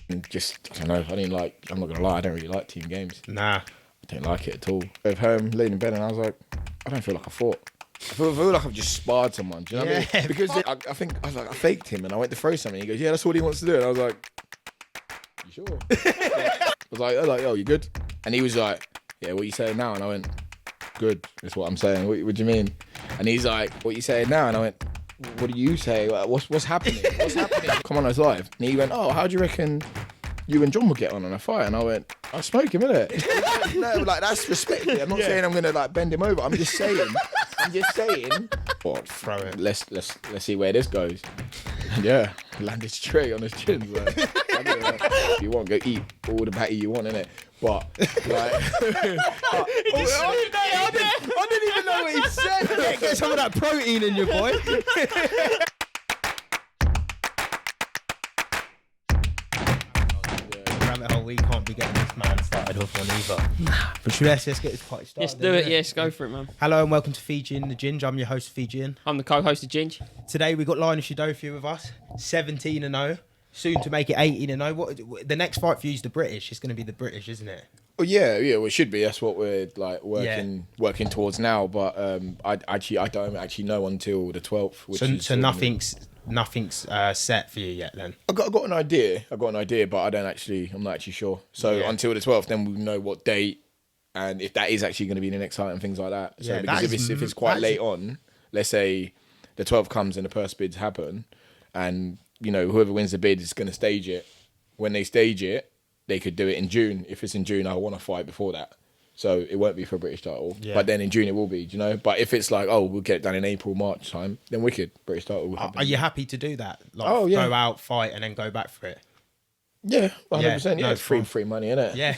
And just, I don't know, I'm not going to lie, I don't really like team games. Nah. I don't like it at all. I was home, laying in bed, and I was like, I don't feel like I fought. I feel like I've just sparred someone. Do you know what I mean? Because I think I faked him and I went to throw something. He goes, yeah, that's what he wants to do. And I was like, you sure? I was like, oh, you good? And he was like, yeah, what are you saying now? And I went, good, is what I'm saying. What do you mean? And he's like, what are you saying now? And I went, what do you say? What's happening? What's happening? Come on, I was live. And he went, oh, how do you reckon you and John will get on a fight? And I went, I'll smoke him, innit? No, like, that's respect. I'm not saying I'm gonna like bend him over. I'm just saying. What? Throw it. Let's see where this goes. Yeah, landed straight on his chin. Like, if you want, go eat all the patty you want, innit? But like, I didn't even know what he said. Get some of that protein in your boy. Rabbit hole, we can't be getting this man started off on either. But should let's get this party started. Let's do it. Yes, go for it, man. Hello and welcome to Fijian and Ginge. I'm your host, Fijian. I'm the co-host of Ginge. Today we got Linus Udofia with us, 17-0, soon to make it 18-0. What the next fight for you is the British? It's going to be the British, isn't it? well, yeah, well, it should be. That's what we're like working towards now. But I don't actually know until the 12th. So nothing's set for you yet then? I got an idea, but I'm not actually sure. So until the 12th, then we know what date and if that is actually going to be the next fight and things like that. So because if it's quite late on, let's say the 12th comes and the purse bids happen, and you know whoever wins the bid is going to stage it. When they stage it, they could do it in June. If it's in June, I want to fight before that. So it won't be for a British title. Yeah. But then in June it will be, do you know? But if it's like, we'll get it done in April, March time, then wicked, British title will happen. Are you happy to do that? Like, go out, fight, and then go back for it? Yeah, 100%. Yeah, it's free money, innit? Yeah.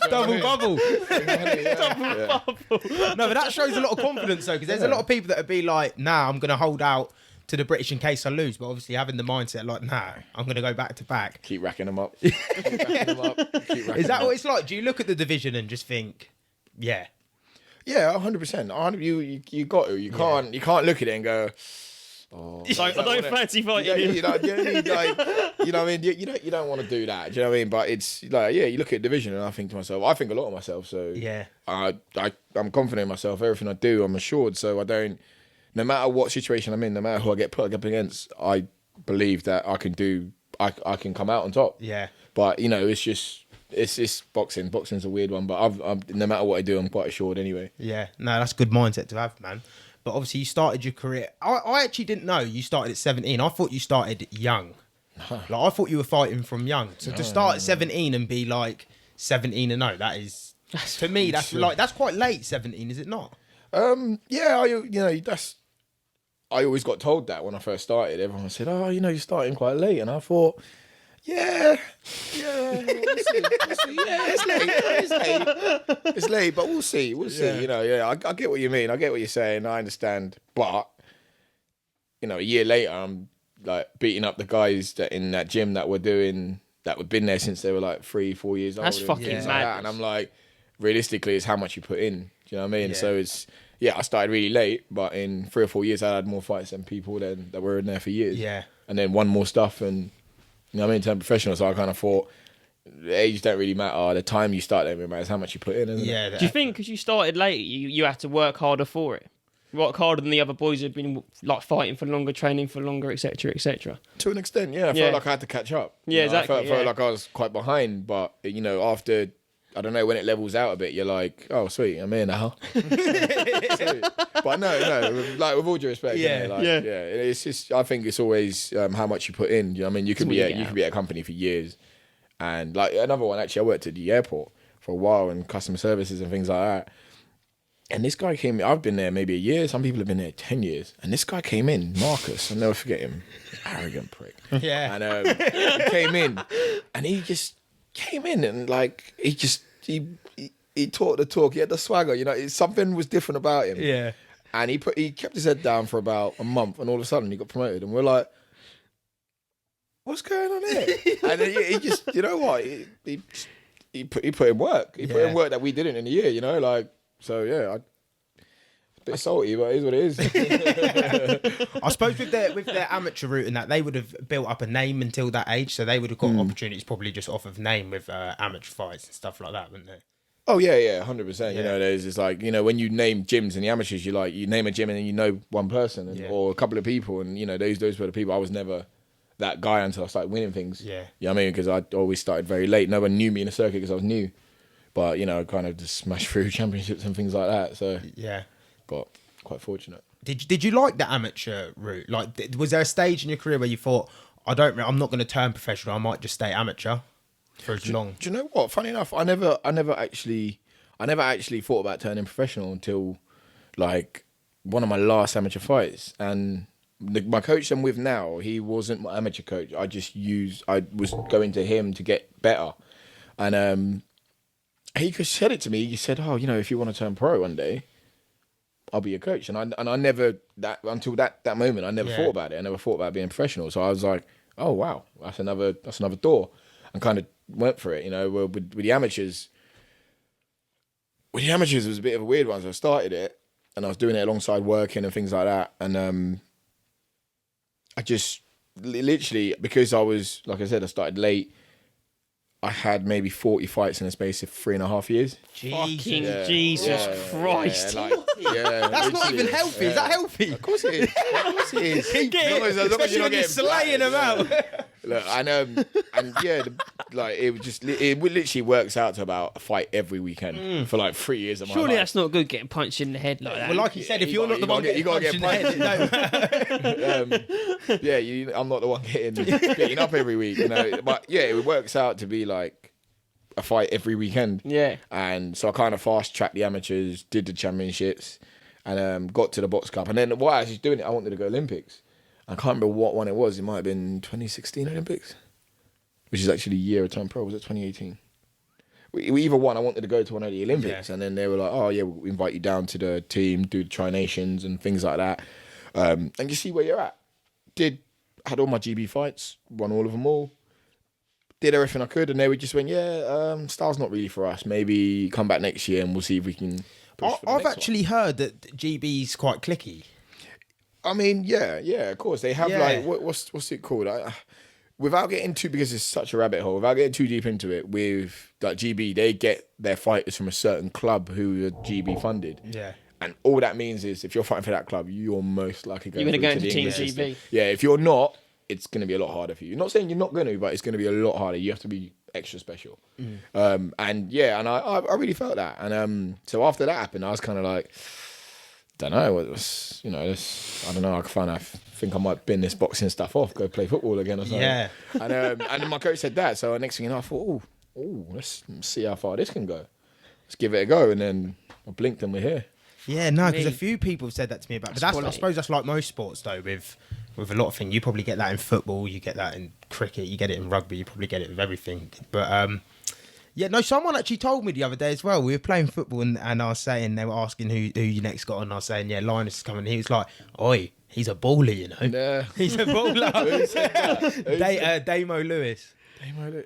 Double bubble. Double bubble. No, but that shows a lot of confidence, though, because there's a lot of people that would be like, nah, I'm going to hold out to the British in case I lose, but obviously having the mindset like, nah, I'm going to go back to back. Keep racking them up. Is that what it's like? Do you look at the division and just think, yeah? Yeah, 100%. You got to. You can't look at it and go, oh. I don't fancy fighting. You know what I mean? You don't want to do that. Do you know what I mean? But it's like, you look at division and I think to myself, I think a lot of myself. So yeah, I'm confident in myself. Everything I do, I'm assured. So I don't. No matter what situation I'm in, no matter who I get put up against, I believe that I can do. I can come out on top. Yeah. But you know, it's boxing. Boxing's a weird one, but I'm no matter what I do, I'm quite assured anyway. Yeah. No, that's a good mindset to have, man. But obviously, you started your career. I actually didn't know you started at 17. I thought you started young. Like I thought you were fighting from young. So to start at 17 and be like 17-0, that's to me that's quite late. 17, is it not? I always got told that when I first started. Everyone said, you're starting quite late. And I thought, we'll see. Yeah, it's late, but we'll see. I get what you mean. I get what you're saying. I understand. But, a year later, I'm like beating up the guys that in that gym that were been there since they were like 3-4 years old. That's fucking mad. And I'm like, realistically, it's how much you put in. Do you know what I mean? Yeah. So it's, I started really late, but in 3 or 4 years, I had more fights than people that were in there for years. Yeah. And then won more stuff and, you know what I mean, turned professional. So I kind of thought, the age don't really matter. The time you start don't really matter. It's how much you put in, isn't it? Do you think because you started late, you had to work harder for it? Work harder than the other boys who've been like fighting for longer, training for longer, etc., etc. To an extent, yeah. I felt like I had to catch up. Yeah, exactly. I felt like I was quite behind, but, after... I don't know, when it levels out a bit, you're like, oh, sweet, I'm here now. But no, like, with all due respect, it's just, I think it's always how much you put in. You know what I mean? You could be at a company for years. And like another one, actually, I worked at the airport for a while and customer services and things like that. And this guy came in, I've been there maybe a year, some people have been there 10 years. And this guy came in, Marcus, I'll never forget him, arrogant prick. Yeah. And he came in and he just came in and like, he talked the talk. He had the swagger. Something was different about him. Yeah. And he kept his head down for about a month, and all of a sudden he got promoted, and we're like, "What's going on here?" And then he just, you know what? He put in work. He put in work that we didn't in a year. So yeah, Bit salty, but it is what it is. I suppose with their amateur route and that, they would have built up a name until that age, so they would have got opportunities probably just off of name with amateur fights and stuff like that, wouldn't they? Oh yeah, 100%. You know, it's like, you know, when you name gyms in the amateurs, you name a gym and then you know one person or a couple of people, and you know those were the people. I was never that guy until I started winning things. Yeah, you know what I mean? Because I always started very late. No one knew me in the circuit because I was new, but you know, kind of just smashed through championships and things like that. So yeah. Got quite fortunate. Did you like the amateur route? Like, was there a stage in your career where you thought, I'm not going to turn professional, I might just stay amateur for as long? Do you know what? Funny enough, I never actually thought about turning professional until like one of my last amateur fights. And my coach I'm with now, he wasn't my amateur coach. I was going to him to get better, and he just said it to me. He said, "Oh, you know, if you want to turn pro one day, I'll be your coach." And I never until that moment I never thought about it. I never thought about being professional. So I was like, oh wow, that's another door, and kind of went for it. You know, with the amateurs. With the amateurs, it was a bit of a weird one. So I started it, and I was doing it alongside working and things like that. And I just literally, because I was, like I said, I started late. I had maybe 40 fights in the space of 3.5 years. Jesus Christ. That's not even healthy. Is that healthy? Of course it is. Especially when you're slaying them out. Look, and it literally works out to about a fight every weekend for like 3 years of my life. Surely that's not good, getting punched in the head like that. Well, like you said, if you're not the one getting punched in the head, I'm not the one getting up every week, you know. But yeah, it works out to be like a fight every weekend. Yeah. And so I kind of fast tracked the amateurs, did the championships, and got to the box cup. And then while I was doing it, I wanted to go Olympics. I can't remember what one it was. It might have been 2016 Olympics, which is actually a year of time pro. Was it 2018? We either one. I wanted to go to one of the Olympics, and then they were like, "Oh yeah, we'll invite you down to the team, do the Tri-Nations and things like that, and you see where you're at." Had all my GB fights, won all of them all, did everything I could, and they just went, style's not really for us. Maybe come back next year and we'll see if we can push for the I've next actually heard that GB's quite clicky. I mean, yeah, of course. They have like, what's it called? Without getting too, because it's such a rabbit hole, without getting too deep into it, with like GB, they get their fighters from a certain club who are GB funded. Yeah. And all that means is if you're fighting for that club, you're most likely going to go into the Team English GB. system. Yeah, if you're not, it's going to be a lot harder for you. Not saying you're not going to, but it's going to be a lot harder. You have to be extra special. And I really felt that. And so after that happened, I was kind of like, don't know, it was, you know, I don't know, I think I might bin this boxing stuff off, go play football again or something. Yeah. And then my coach said that, so next thing you know, I thought, let's see how far this can go. Let's give it a go. And then I blinked and we're here. Yeah, no, because a few people have said that to me about. But I suppose that's like most sports though. With a lot of things, you probably get that in football, you get that in cricket, you get it in rugby, you probably get it with everything. But someone actually told me the other day as well. We were playing football and I was saying, they were asking who you next got on. And I was saying, Linus is coming. He was like, "Oi, he's a baller, you know." Nah. He's a baller. Who said that? Damo Lewis.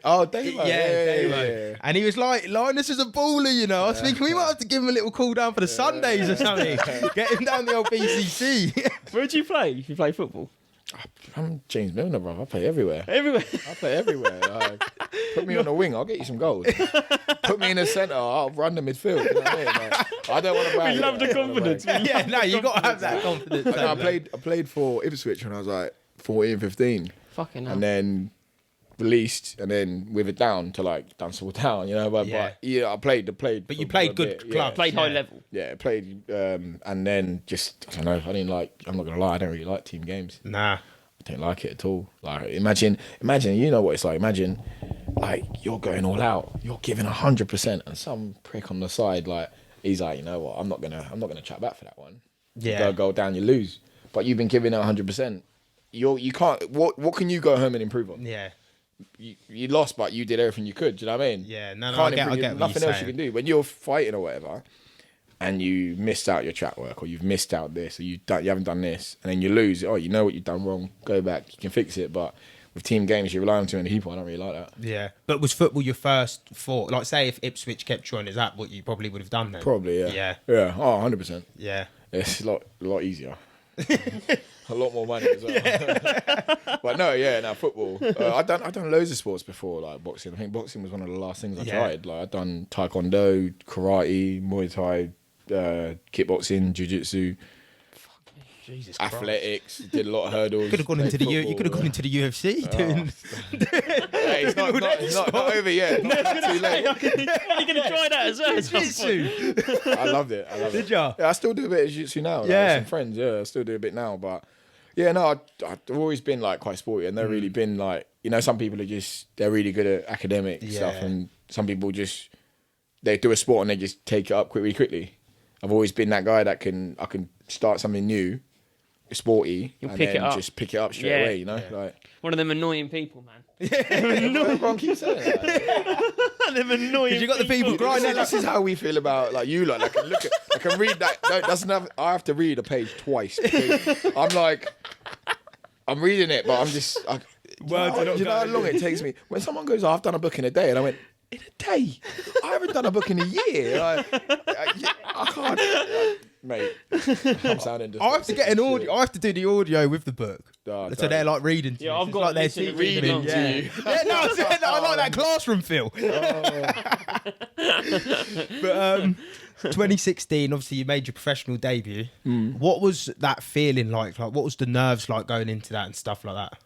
Oh, Damo. Yeah, Damo. Yeah. And he was like, Linus is a baller, you know. I was thinking we might have to give him a little call down for the Sundays or something. Get him down the old BCC. Where do you play? You play football? I'm James Milner, bro. I play everywhere. Everywhere? I play everywhere. Like, put me on the wing, I'll get you some goals. Put me in the centre, I'll run the midfield. You know what I mean? Like, I don't want to brag. We love the confidence. You got to have that confidence. I played for Ipswich when I was like 14, 15. Fucking hell. And then released, and then with it down to like Dunstable Town, you know. But I played. But you played good club. Played high level. Yeah, played. And then just, I don't know. I'm not gonna lie. I don't really like team games. Nah, I don't like it at all. Like imagine. You know what it's like. Imagine, like you're going all out. You're giving 100%, and some prick on the side, like he's like, you know what? I'm not gonna chat back for that one. Yeah. You go down, you lose. But you've been giving it 100%. You can't. What can you go home and improve on? Yeah. You lost, but you did everything you could. Do you know what I mean? Yeah, I get nothing else you can do when you're fighting or whatever, and you missed out your track work, or you've missed out this, or you haven't done this, and then you lose. Oh, you know what you've done wrong. Go back. You can fix it. But with team games, you rely on too many people. I don't really like that. Yeah, but was football your first thought? Like, say if Ipswich kept you on, is that what you probably would have done then? Probably, yeah. Yeah. Yeah. Oh, 100%. Yeah. It's a lot easier. A lot more money as well. But no, football. I've done loads of sports before, like boxing. I think boxing was one of the last things I tried. Like I've done taekwondo, karate, Muay Thai, kickboxing, jiu-jitsu. Jesus athletics, did a lot of hurdles. You could have gone into the UFC doing. Hey, it's not over yet. Not too late. You're gonna try that as well. Jiu-jitsu. I loved it. Did ya? Yeah, I still do a bit of jiu-jitsu now. Like, with some friends. Yeah, I still do a bit now. But yeah, no, I've always been like quite sporty, and they've really been like, some people are they're really good at academic stuff, and some people they do a sport and they just take it up quickly. I've always been that guy that I can start something new, sporty, and then just pick it up straight away. Like one of them annoying people, man. Everyone keeps saying that. Them annoying. Because you got the people grinding. This is how we feel about like you lot. I can read that. I have to read a page twice because I'm reading it, but I'm just. Do you know how long it takes me? When someone goes, I've done a book in a day, and I went, in a day? I haven't done a book in a year. I can't. Mate, I'm sounding I have to get an audio. I have to do the audio with the book. So they're like reading to you. I've got like to reading to you. I like that classroom feel. But 2016, obviously you made your professional debut. What was that feeling like? Like, what was the nerves like going into that and stuff like that?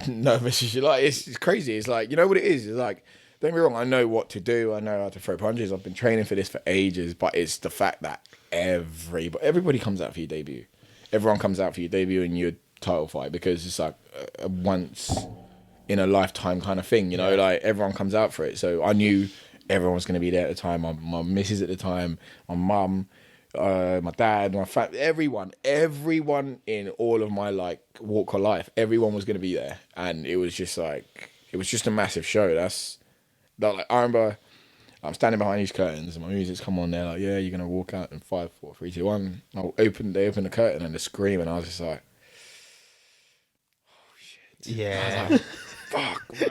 Nervous. It's crazy. It's like, you know what it is? It's like, don't get me wrong, I know what to do. I know how to throw punches. I've been training for this for ages, but it's the fact that everybody comes out for your debut. Everyone comes out for your debut and your title fight because it's like a once in a lifetime kind of thing, like everyone comes out for it. So I knew everyone was going to be there at the time. My missus at the time, my mum, my dad, my family, everyone in all of my like walk of life, everyone was going to be there. And it was just a massive show. Like, I remember I'm standing behind these curtains and my music's come on there, like, yeah, you're going to walk out in 5, 4, 3, 2, 1. They open the curtain and they scream and I was just like, oh shit. Yeah. I was like, fuck, man.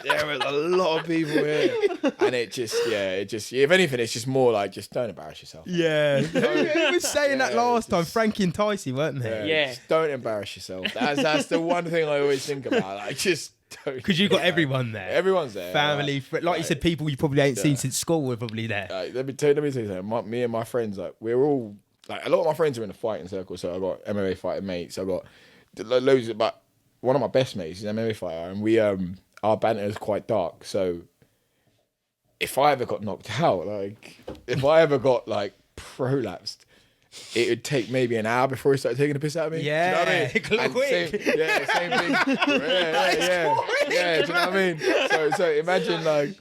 There was a lot of people here. And it just, if anything, it's just more like, just don't embarrass yourself. Yeah. Who was saying that last time? Frankie and Ticey, weren't they? Yeah. Just don't embarrass yourself. That's the one thing I always think about. Like, just don't. Because you've got everyone there. Everyone's there. Family, like you said, people you probably ain't seen since school were probably there. Let me tell you something. Me and my friends, like, we're all, like, a lot of my friends are in the fighting circle. So I got MMA fighting mates. I got loads of, but one of my best mates is an MMA fighter, and we our banter is quite dark. So if I ever got knocked out, like if I ever got like prolapsed, it would take maybe an hour before he started taking a piss out of me. Yeah, do you know what I mean? quick. Same thing. Yeah. Do you know what I mean? So imagine like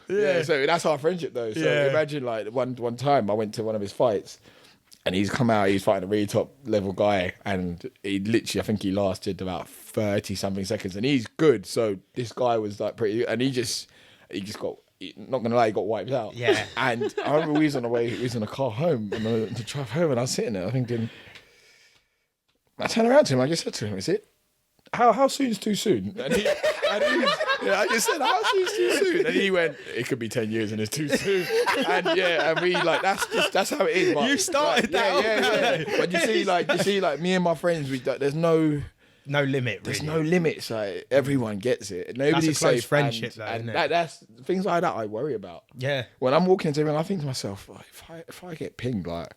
So that's our friendship though. So imagine like one time I went to one of his fights. And he's come out, he's fighting a really top level guy. And he literally, I think he lasted about 30 something seconds. And he's good. So this guy was like pretty, and he just got, not going to lie, he got wiped out. Yeah. And I remember we was in a car home, and to drive home, and I was sitting there thinking, I turned around to him, I just said to him, is it? How soon is too soon? And I just said, how soon is too soon? And he went, it could be 10 years and it's too soon. And we like, that's how it is. But, you started that. Yeah. But you see, me and my friends, there's no limit. There's really. no limits. Like everyone gets it. Nobody's That's a close safe. friendship, though, and isn't it? that's things like that I worry about. Yeah. When I'm walking into everyone, I think to myself, like, if I get pinged, like,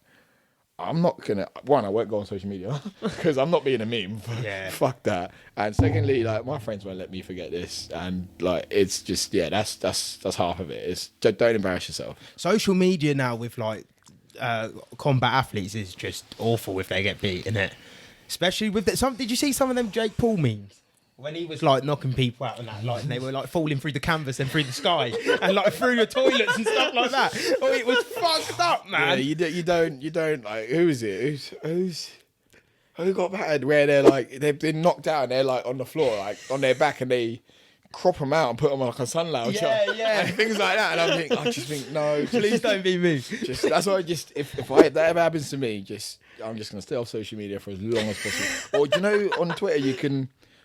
I'm not gonna. One, I won't go on social media because I'm not being a meme. Yeah. Fuck that. And secondly, like, my friends won't let me forget this. And like, it's just that's half of it. It's just, don't embarrass yourself. Social media now with like combat athletes is just awful if they get beat, isn't it? Especially with did you see some of them Jake Paul memes? When he was like knocking people out and that, like, and they were like falling through the canvas and through the sky and like through the toilets and stuff like that. Oh, it was fucked up, man. Yeah, you don't like, who is it? Who got battered where they're like, they've been knocked out and they're like on the floor, like on their back, and they crop them out and put them on like a sun lounger. Yeah. And things like that. And I just think, no, Please don't be me. That's why if that ever happens to me, I'm just gonna stay off social media for as long as possible. Or do you know, on Twitter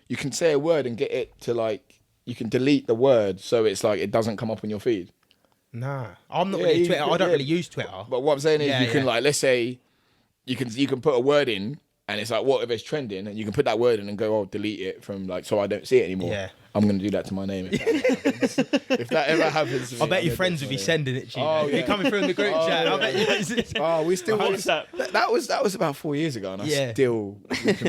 you can say a word and get it to like, you can delete the word so it's like it doesn't come up on your feed. Nah, I'm not Yeah, really you Twitter. could, I don't yeah. really use Twitter. But what I'm saying is, Yeah, you can yeah. like, let's say, you can put a word in, and it's like whatever's trending, and you can put that word in and go, oh, delete it from like, so I don't see it anymore. Yeah. I'm gonna do that to my name if that ever happens. To me, I bet I'm your gonna friends do would be it to my name. sending it to you. Oh, You're yeah. coming through in the group Oh, chat. I yeah. bet you. Oh, we still. WhatsApp. That was about 4 years ago, and Yeah.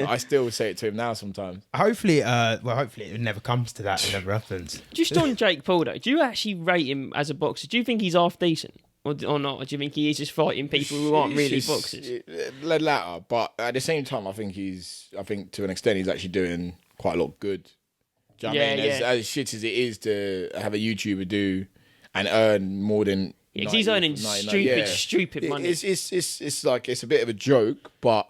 I still say it to him now sometimes. Hopefully, hopefully it never comes to that. It never happens. Just on Jake Paul though, do you actually rate him as a boxer? Do you think he's half decent or not? Or do you think he is just fighting people who aren't really It's just- boxers? The latter, but at the same time, I think to an extent, he's actually doing quite a lot of good. Do you know what I mean? As shit as it is to have a YouTuber do and earn more than. Yeah, 'cause he's earning 99, stupid money. It's like it's a bit of a joke, but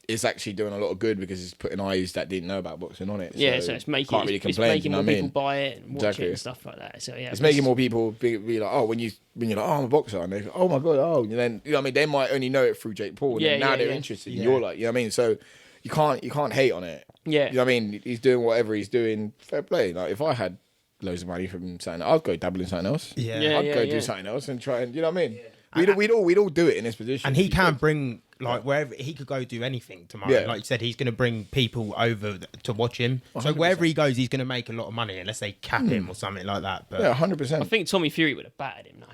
it's actually doing a lot of good because it's putting eyes that didn't know about boxing on it. Yeah, so it's making can't really complain. it's making you know more what I people mean? buy it and watch Exactly. it and stuff like that. So yeah, It's making more people be like, oh, when you're like, oh, I'm a boxer, and they go, oh my god, oh, and then you know what I mean, they might only know it through Jake Paul, and then now they're interested. Yeah. You're like, you know what I mean, so you can't hate on it. Yeah. You know what I mean? He's doing whatever he's doing. Fair play. Like if I had loads of money from something, I'd go dabble in something else. Yeah. I'd go do something else and try and, you know what I mean? We'd all do it in this position. And he can bring like wherever he could go do anything tomorrow. Yeah. Like you said, he's going to bring people over to watch him. So 100%. wherever he goes, he's going to make a lot of money unless they cap him or something like that. But Yeah, I 100%. think Tommy Fury would have battered him though.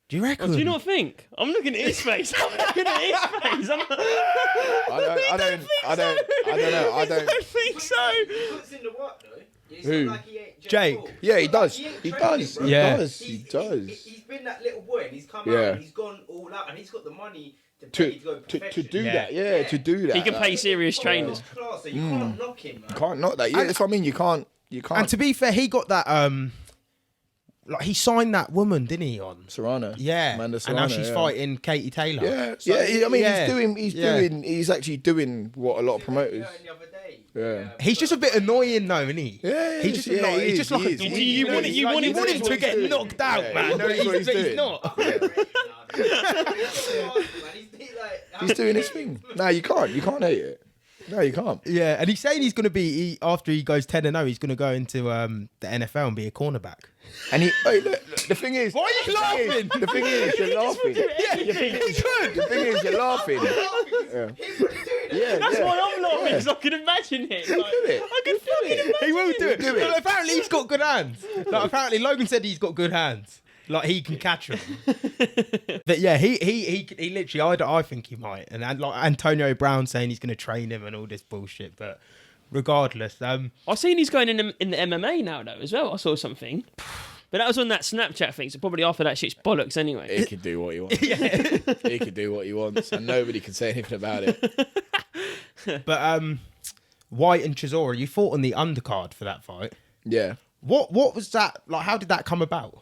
do you reckon? Do you not think? I'm looking at his face. I'm looking at his face. I don't know. I don't. think so. He puts in the work though. It's Who? not like he ain't Jake. Paul. Yeah, he does. He ain't He training, does. bro. He Yeah. does. He does. He's been that little boy and he's come Yeah. out and he's gone all out and he's got the money to pay to go To perfection. do Yeah. that, yeah, to do that. He can Like, pay serious trainers. Class, so you can't knock him, man. Can't knock that. Yeah, that's what I mean. You can't. And to be fair, he got that. Like he signed that woman, didn't he? On Serrano. yeah, Amanda and Serrano. now she's yeah. fighting Katie Taylor. Yeah, So, yeah. I mean, yeah. he's actually doing what a lot of promoters. The other day. Yeah. He's just a bit annoying, though, isn't he? Yeah, He's just yeah, like, he he's is, just he like is. a, He You knows- want he you want knows him what to he's get doing. knocked out, Yeah, man. he knows But what he's he's doing. not. He's doing his thing. No, you can't. You can't hate it. No, you can't. Yeah, and he's saying he's going to be after he goes 10-0, he's going to go into the NFL and be a cornerback. And hey, look, the thing is, Why are you laughing? The thing is, you're laughing. The thing is, you're laughing. Yeah, That's yeah. why I'm laughing because I can imagine it. Like, it. I can fucking imagine He will do it. do it. But apparently he's got good hands. Like apparently Logan said he's got good hands. Like he can catch them. But yeah, he literally, I think he might. And like Antonio Brown saying he's going to train him and all this bullshit. But regardless, I've seen he's going in the MMA now though as well. I saw something. But that was on that Snapchat thing, so probably after that shit's bollocks anyway. He can do what he wants. He can do what he wants, and nobody can say anything about it. but White and Chisora, you fought on the undercard for that fight. Yeah. What was that like? How did that come about?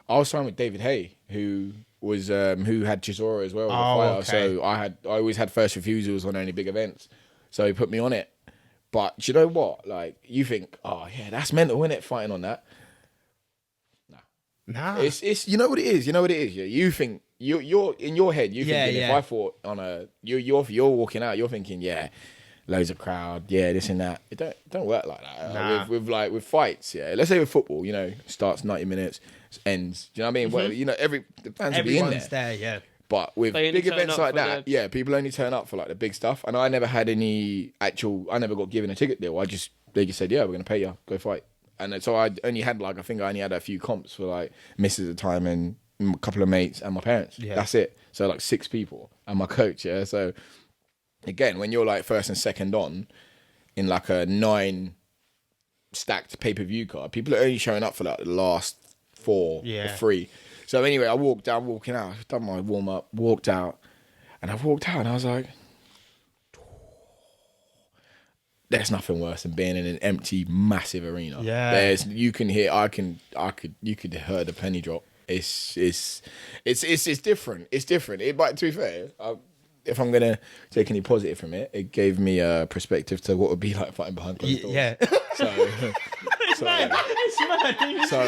I was signed with David Hay, who was who had Chisora as well as Oh, a fighter. okay. So I always had first refusals on any big events. So he put me on it. But do you know what? Like you think, oh yeah, that's mental, isn't it? Fighting on that. Nah. It's you know what it is. You know what it is. Yeah, you think you're in your head. You Yeah, thinking yeah. if I fought on a you're walking out. You're thinking loads of crowd. Yeah, this and that. It don't work like that. Nah. With fights. Yeah, let's say with football. You know, starts 90 minutes, ends. Do you know what I mean? Well, you know, the fans will be in Everyone's there. there, yeah. But with They only big turn events up like for that, the- yeah, people only turn up for like the big stuff. And I never had any I never got given a ticket deal. They just said, yeah, we're gonna pay you, go fight. And so I only had I think I only had a few comps for like misses at the time and a couple of mates and my parents. Yeah. That's it. So like 6 people and my coach. Yeah. So again, when you're like first and second on in like a 9 stacked pay-per-view card, people are only showing up for like the last 4 or 3. So anyway, I walked down, walking out, I've done my warm up, walked out, and I was like, there's nothing worse than being in an empty, massive arena. Yeah. You can hear, you could hear the penny drop. It's different. It's different. But to be fair, if I'm gonna take any positive from it, it gave me a perspective to what would be like fighting behind closed doors. Yeah. It's mad. So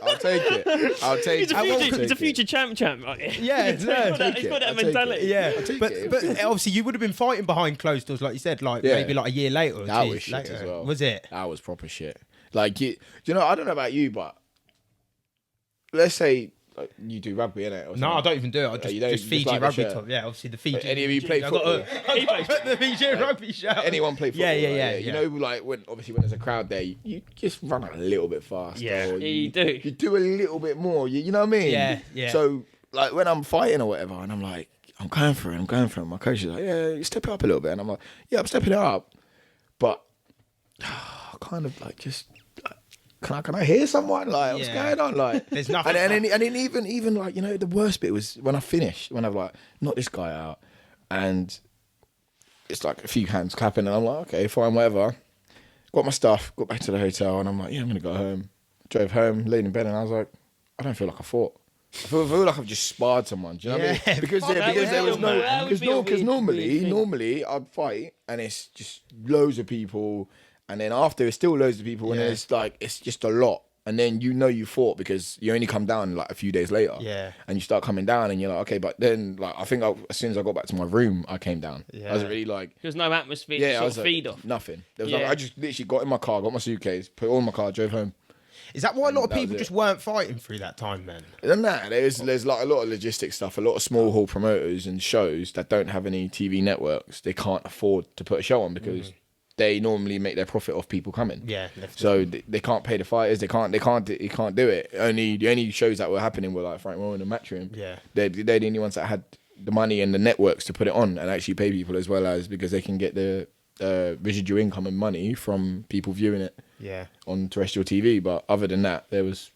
I'll take it. I'll take He's it. he's a future champ, right? Yeah, He's got that I'll take mentality. it. Yeah, I'll take but it. but obviously you would have been fighting behind closed doors, like you said, like Yeah. maybe like a year later. Or That 2 was years shit later. as well. Was it? That was proper shit. Like, you know, I don't know about you, but let's say like, you do rugby, innit? No, I don't even do it. I just, you don't- just just Fiji like the rugby shirt. top. Yeah, obviously the Fiji. Any of you play I got football? he plays the Fijian rugby shirt. Anyone play football? Yeah. You know, like when there's a crowd there, you just run a little bit faster. Yeah. or Yeah, you do. You do a little bit more. You know what I mean? Yeah. So like when I'm fighting or whatever, and I'm like, I'm going for it. My coach is like, yeah, you step it up a little bit, and I'm like, yeah, I'm stepping it up, but kind of like just. Can I hear someone? Like, what's Yeah. going on? Like, There's nothing. and then even like, you know, the worst bit was when I finished, when I've like knocked this guy out, and it's like a few hands clapping, and I'm like, okay, fine, whatever. Got my stuff, got back to the hotel, and I'm like, yeah, I'm gonna go home. Drove home, laid in bed, and I was like, I don't feel like I fought. I feel like I've just sparred someone. Do you know what I mean? Yeah, Because fuck there, that because there would was be no, a- that would be a because weird thing. normally I'd fight, and it's just loads of people, and then after it's still loads of people, and then Yeah. it's like it's just a lot. And then you know you fought because you only come down like a few days later. Yeah. And you start coming down and you're like, okay, but then like I think as soon as I got back to my room, I came down. Yeah. I was really like, There's no atmosphere yeah, to I sort was of like, feed off. nothing. There was Yeah. I just literally got in my car, got my suitcase, put it all in my car, drove home. Is that why a lot of That was people it. just weren't fighting through that time then? And that there's like a lot of logistics stuff, a lot of small hall promoters and shows that don't have any TV networks. They can't afford to put a show on because they normally make their profit off people coming. Yeah. So they can't pay the fighters. They can't do it. The only shows that were happening were like Frank Warren and Matchroom. Yeah. They're the only ones that had the money and the networks to put it on and actually pay people, as well as because they can get the residual income and money from people viewing it Yeah. on terrestrial TV. But other than that, there was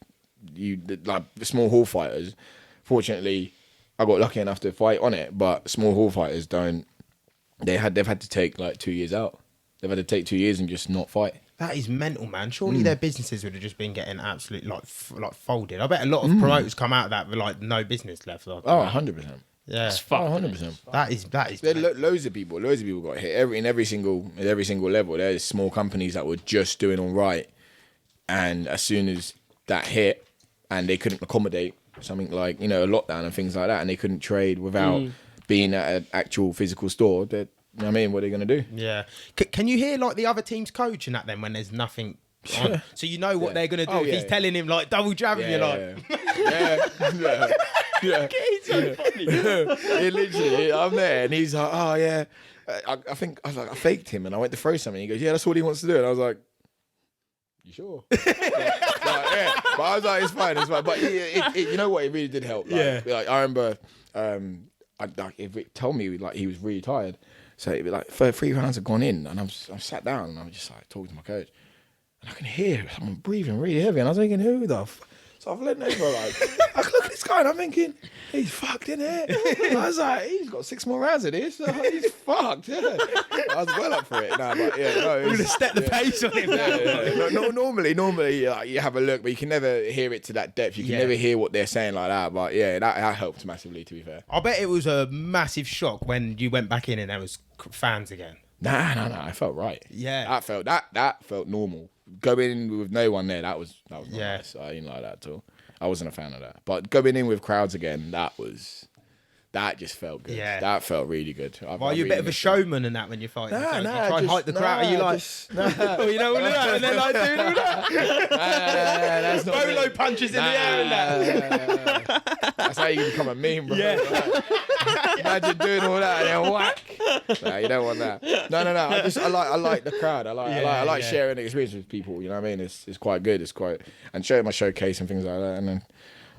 like the small hall fighters. Fortunately, I got lucky enough to fight on it, but small hall fighters don't. They've had to take like 2 years out. They've had to take 2 years and just not fight. That is mental, man. Surely their businesses would have just been getting absolutely like folded. I bet a lot of promoters come out of that with like no business left. After Oh, that. 100%. Yeah. It's fucked. 100%. That is. There are loads of people got hit. At every single level. There's small companies that were just doing all right, and as soon as that hit, and they couldn't accommodate something like a lockdown and things like that, and they couldn't trade without being at an actual physical store. That you know what I mean, what are they gonna do? Yeah. Can you hear like the other team's coach and that then when there's nothing on? So you know what they're gonna do. Oh, if yeah, he's yeah. telling him like double jab him, you're like, yeah. It's so funny. Yeah, literally, I'm there, and he's like, oh yeah. I think I was like, I faked him, and I went to throw something. He goes, yeah, that's what he wants to do, and I was like, you sure? Yeah. But I was like, it's fine. But you know what? It really did help. Like I remember, it told me like he was really tired. So it'd be like 3 rounds had gone in, and I'm sat down, and I'm just like talking to my coach, and I can hear someone breathing really heavy, and I was thinking, who the? So I've leaned over, like, I look at this guy, and I'm thinking, he's fucked in here. I was like, he's got 6 more rounds of this. So he's fucked. Yeah. I was well up for it. No, but yeah, no, "We're gonna step the pace on him." no, normally, like, you have a look, but you can never hear it to that depth. You can never hear what they're saying like that. But yeah, that helped massively. To be fair, I bet it was a massive shock when you went back in and there was fans again. nah, I felt right. Yeah. that felt normal. Going in with no one there, that was not Yeah. nice. I didn't like that at all. I wasn't a fan of that. But going in with crowds again, that just felt good. Yeah. That felt really good. Are you a bit of a showman and that when you're fighting? Nah, So you nah, try and hype the crowd. Are you like, oh, you know all of that, and then like doing all that. that's not Bolo me. punches in the air and that. That's how you become a meme, bro. Yeah. Like, imagine doing all that and then whack. Nah, you don't want that. No. I like the crowd. I like yeah. sharing the experience with people. You know what I mean? It's quite good. And showing my showcase and things like that. And then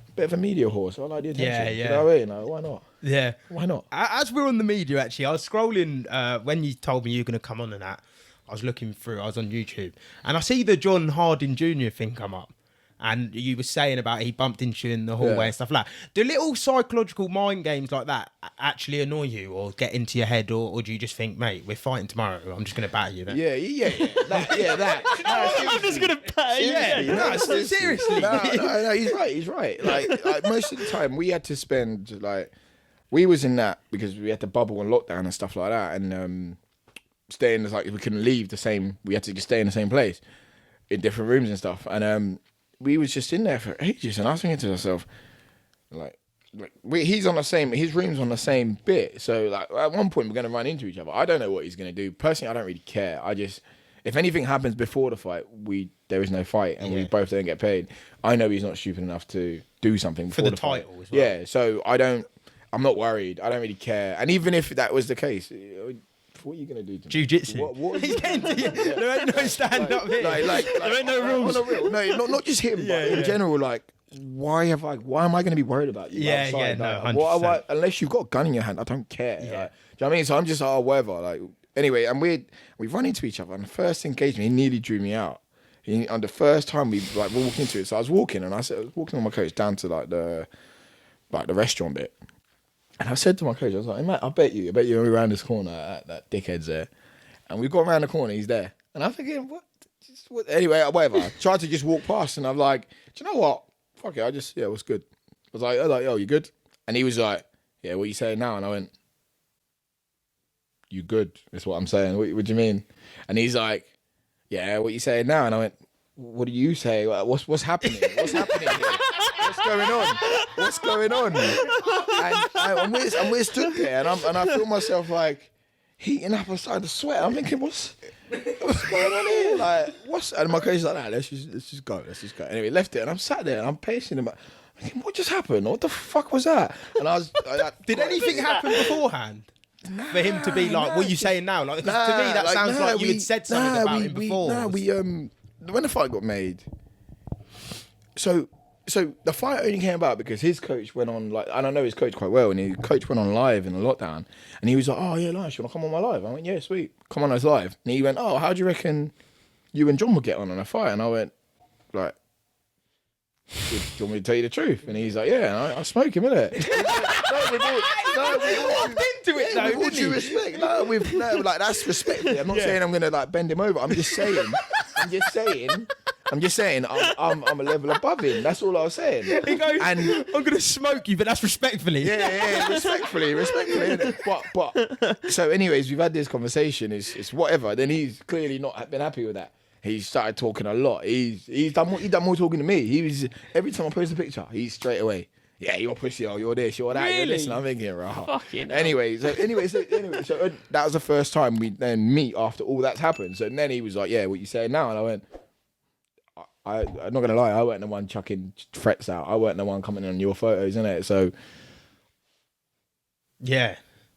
a bit of a media horse. I like the attention. Yeah, You know what I mean? Like, why not? Yeah. Why not? As we're on the media, actually, I was scrolling when you told me you were going to come on and that. I was looking through. I was on YouTube, and I see the John Harding Jr. thing come up. And you were saying about he bumped into you in the hallway Yeah. and stuff like that. Do little psychological mind games like that actually annoy you or get into your head, or do you just think, mate, we're fighting tomorrow, I'm just going to batter you then? Yeah. That. I'm just gonna pay. Yeah, seriously. No, he's right. Like most of the time, we had to spend we was in that because we had to bubble and lockdown and stuff like that, and stay in we couldn't leave the same. We had to just stay in the same place, in different rooms and stuff, and we was just in there for ages, and I was thinking to myself, his room's on the same bit, so like at one point we're gonna run into each other. I don't know what he's gonna do. Personally, I don't really care. If anything happens before the fight, there is no fight, and we both don't get paid. I know he's not stupid enough to do something for before the fight. title as well. Yeah, so I'm not worried. I don't really care. And even if that was the case, what are you gonna do to me? Jiu-jitsu. What He's getting to you. There ain't no stand up here. There ain't no rules. Not just him, but in general, like, why am I going to be worried about you? Yeah, outside? yeah, no, Like, 100%. unless you've got a gun in your hand, I don't care. Yeah. Like, do you know what I mean? So I'm just whatever. Like, anyway, and we run into each other. And the first engagement, he nearly drew me out. On the first time we walked into it, so I was walking, and I was walking with my coach down to the restaurant bit. And I said to my coach, I was like, hey, mate, I bet you we're around this corner at that dickhead's there. And we got around the corner, he's there. And I'm thinking, what? Anyway, whatever. I tried to just walk past, and I'm like, do you know what? Fuck it, what's good? I was like, yo, you good? And he was like, yeah, what you saying now? And I went, you good, is what I'm saying. What do you mean? And he's like, yeah, what you saying now? And I went, what do you say? What's happening? What's happening here? What's going on? And we're stood there, and I feel myself like heating up. I started to sweat. I'm thinking, what's going on here? Like, and my coach's like, nah, let's just go. Anyway, left it, and I'm sat there and I'm pacing him. I'm thinking, what just happened? What the fuck was that? And I was, Did anything happen beforehand? For him to be like, what are you saying now? Like, to me, that sounds like you had said something about him before. When the fight got made, so the fight only came about because his coach went on, like, and I know his coach quite well, and his coach went on live in the lockdown, and he was like, oh yeah, Linus, you want to come on my live? I went, yeah, sweet, come on us live. And he went, oh, how do you reckon you and John will get on a fight? And I went, like, do you want me to tell you the truth? And he's like, yeah, and I smoke him, innit? Into it though, with all due respect, like, that's respectful. I'm not saying I'm gonna like bend him over. I'm just saying I'm a level above him. That's all I was saying. He goes, and I'm gonna smoke you, but that's respectfully. yeah, respectfully. Innit? But so, anyways, we've had this conversation. It's whatever. Then he's clearly not been happy with that. He started talking a lot. He's done more talking to me. He was, every time I post a picture, he's straight away, yeah, you're pussy, or you're this, you're that, you're this. And I'm thinking, right. Fucking Anyway, so that was the first time we then meet after all that's happened. So then he was like, yeah, what you saying now? And I went, I'm not gonna lie, I weren't the one chucking threats out. I weren't the one commenting on your photos, innit? So yeah,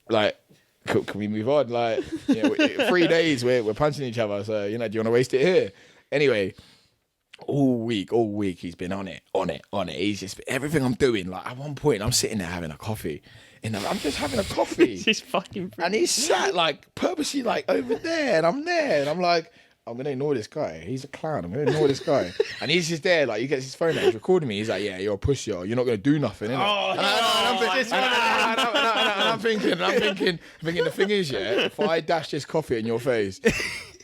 like, can we move on? Like, 3 days we're punching each other. So, do you want to waste it here? Anyway, all week he's been on it. He's just everything I'm doing. Like, at one point I'm sitting there having a coffee. I'm just having a coffee. This is fucking brilliant. And he's sat like purposely like over there, and I'm there, and I'm like, I'm gonna ignore this guy. He's a clown. I'm gonna ignore this guy. And he's just there, like, he gets his phone out, he's recording me. He's like, yeah, you're a pussy, or you're not gonna do nothing, innit? I'm thinking, the thing is, yeah, if I dash this coffee in your face,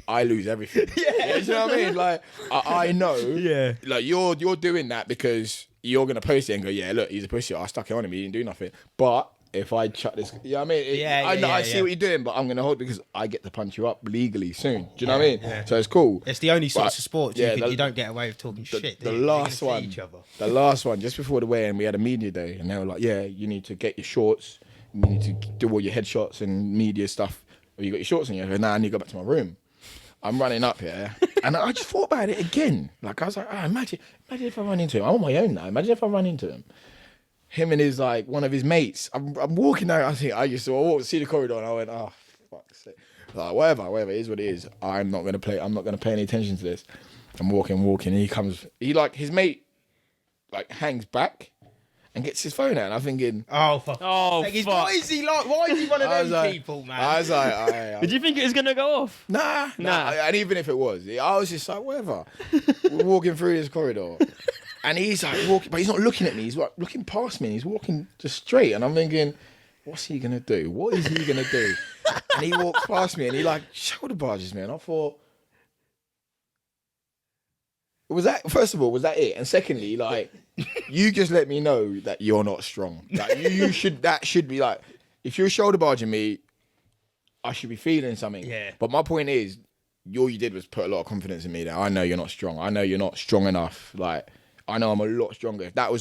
I lose everything. Yeah, you know what I mean? Like, I know, yeah, like, you're doing that because you're gonna post it and go, yeah, look, he's a pussy. I stuck it on him. He didn't do nothing. But if I chuck this, you know what I mean? I see what you're doing, but I'm going to hold because I get to punch you up legally soon. Do you know what I mean? Yeah. So it's cool. It's the only sort of sport you don't get away with talking shit. The last one, just before the weigh-in, we had a media day, and they were like, yeah, you need to get your shorts, you need to do all your headshots and media stuff. Or you got your shorts on you. I go, nah, I need to go back to my room. I'm running up here, and I just thought about it again. Like, I was like, imagine if I run into him. I'm on my own now. Imagine if I run into him. Him and his, like, one of his mates. I'm walking down. I see the corridor, and I went, oh, fuck's sake. Like, whatever, it is what it is. I'm not gonna pay any attention to this. I'm walking. And his mate, like, hangs back and gets his phone out. And I'm thinking, oh fuck. Fuck. Why is he one of those people, man? I was like, did you think it was gonna go off? Nah. And even if it was, I was just like, whatever. We're walking through this corridor. And he's like walking, but he's not looking at me. He's like looking past me. And he's walking just straight. And I'm thinking, what's he gonna do? What is he gonna do? And he walks past me and he like shoulder barges me. And I thought, first of all, was that it? And secondly, like, you just let me know that you're not strong. Like, that should be like, if you're shoulder barging me, I should be feeling something. Yeah. But my point is, all you did was put a lot of confidence in me that I know you're not strong. I know you're not strong enough. Like, I know I'm a lot stronger. If that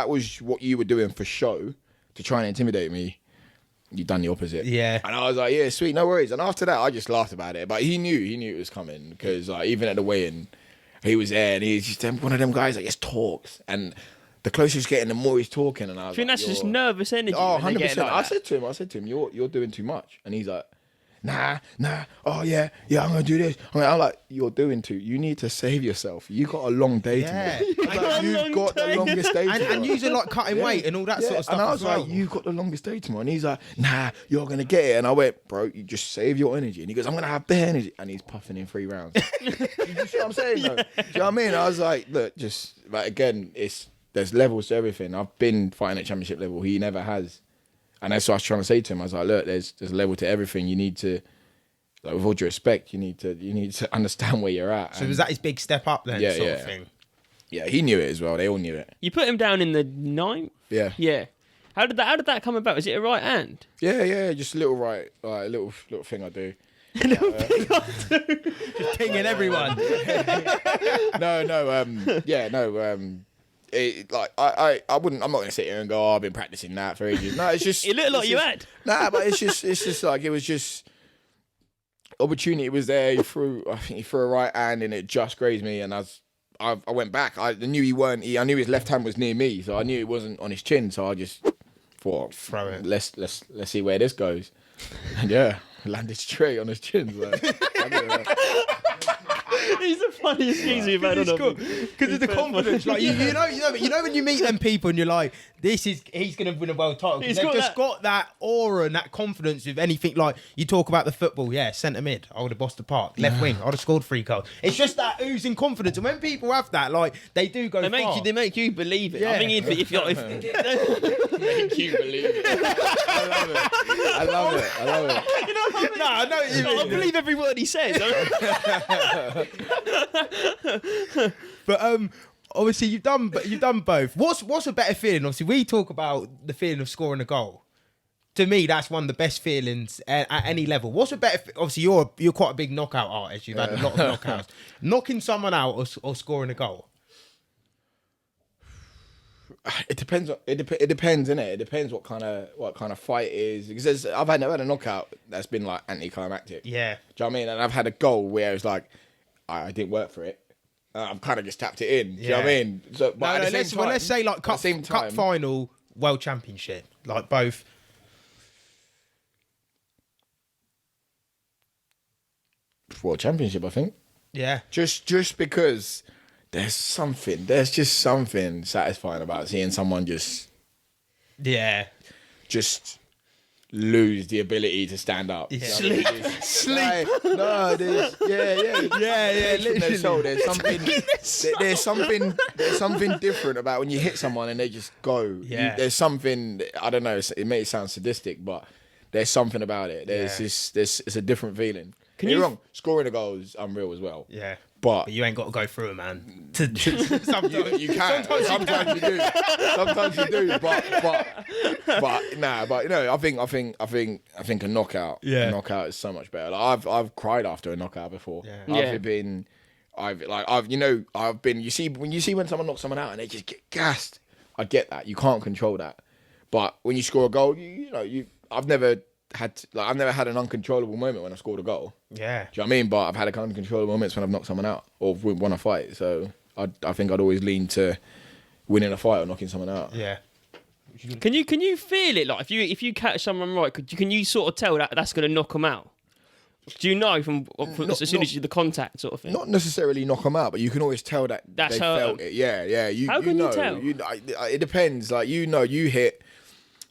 was what you were doing for show to try and intimidate me, you done the opposite. Yeah. And I was like, yeah, sweet, no worries. And after that, I just laughed about it. But he knew it was coming because like even at the weigh-in, he was there and he's just one of them guys that just talks. And the closer he's getting, the more he's talking. And I was I think like, that's just nervous energy. oh, when they 100%. get like I that. said to him, you're doing too much. And he's like, nah, oh yeah, I'm gonna do this. I'm like, you're doing too. You need to save yourself. You got a long day Yeah. tomorrow. Like, you've got the longest day tomorrow. And using like cutting weight and all that sort of stuff. And I was as well. like, you've got the longest day tomorrow. And he's like, nah, you're gonna get it. And I went, bro, you just save your energy. And he goes, I'm gonna have bare energy. And he's puffing in 3 rounds. You see what I'm saying though? Do you know what I mean? I was like, look, just like again, there's levels to everything. I've been fighting at championship level. He never has. And that's what I was trying to say to him. I was like, look, there's a level to everything. You need to, like, with all due respect, you need to understand where you're at. So was that his big step up then, sort of thing? Yeah, he knew it as well. They all knew it. You put him down in the 9th? Yeah. Yeah. How did that come about? Is it a right hand? Yeah, just a little little thing I do. Just pinging everyone. I'm not gonna sit here and go, oh, I've been practicing that for ages. No, it's just It looked like you had. Nah, but it's just like it was just opportunity was there. I think he threw a right hand and it just grazed me, and I went back. I knew I knew his left hand was near me, so I knew it wasn't on his chin. So I just thought, throw it. Let's see where this goes. And yeah, landed straight on his chin. So, He's the funniest geezer you've had on him. Because of the confidence, like you know when you meet them people and you're like, he's gonna win a world title. He's They've got just that- got that aura and that confidence with anything. Like you talk about the football, centre mid, I would have bossed the park. Left wing, I'd have scored 3 goals. It's just that oozing confidence, and when people have that, like they do go. They make you believe it. Yeah. I think if you're make you believe it. I love it. you know what I mean? No, I know what you mean. I believe every word he says. But obviously you've done both. What's a better feeling? Obviously, we talk about the feeling of scoring a goal. To me, that's one of the best feelings at any level. What's a better? Obviously, you're quite a big knockout artist. You've had a lot of knockouts. Knocking someone out or scoring a goal. It depends. It depends, innit? It depends what kind of fight it is. Because I've had a knockout that's been like anticlimactic. Yeah. Do you know what I mean? And I've had a goal where it's like I didn't work for it. I've kind of just tapped it in. Do you know what I mean? So, but at the same time, let's say like cup final, world championship, like both. World championship, I think. Yeah. Just because there's just something satisfying about seeing someone just lose the ability to stand up. Yeah. Sleep. Like, no, there's literally. There's something different about when you hit someone and they just go. Yeah. There's something, I don't know, it may sound sadistic, but there's something about it. It's a different feeling. Can you wrong? Scoring a goal is unreal as well. Yeah. But you ain't got to go through it, man. Sometimes you can. Sometimes you do. Sometimes you do. But you know, I think a knockout. Yeah. A knockout is so much better. Like, I've cried after a knockout before. Yeah. I've been. You see when someone knocks someone out and they just get gassed. I get that. You can't control that. But when you score a goal, I've never had an uncontrollable moment when I scored a goal. Yeah. Do you know what I mean? But I've had uncontrollable moments when I've knocked someone out or won a fight. So I think I'd always lean to winning a fight or knocking someone out. Yeah. Can you feel it? Like if you catch someone right, can you sort of tell that's going to knock them out? Do you know from as soon as you do the contact sort of thing? Not necessarily knock them out, but you can always tell that That's they how- felt it. Yeah. How can you tell? It depends. Like you hit.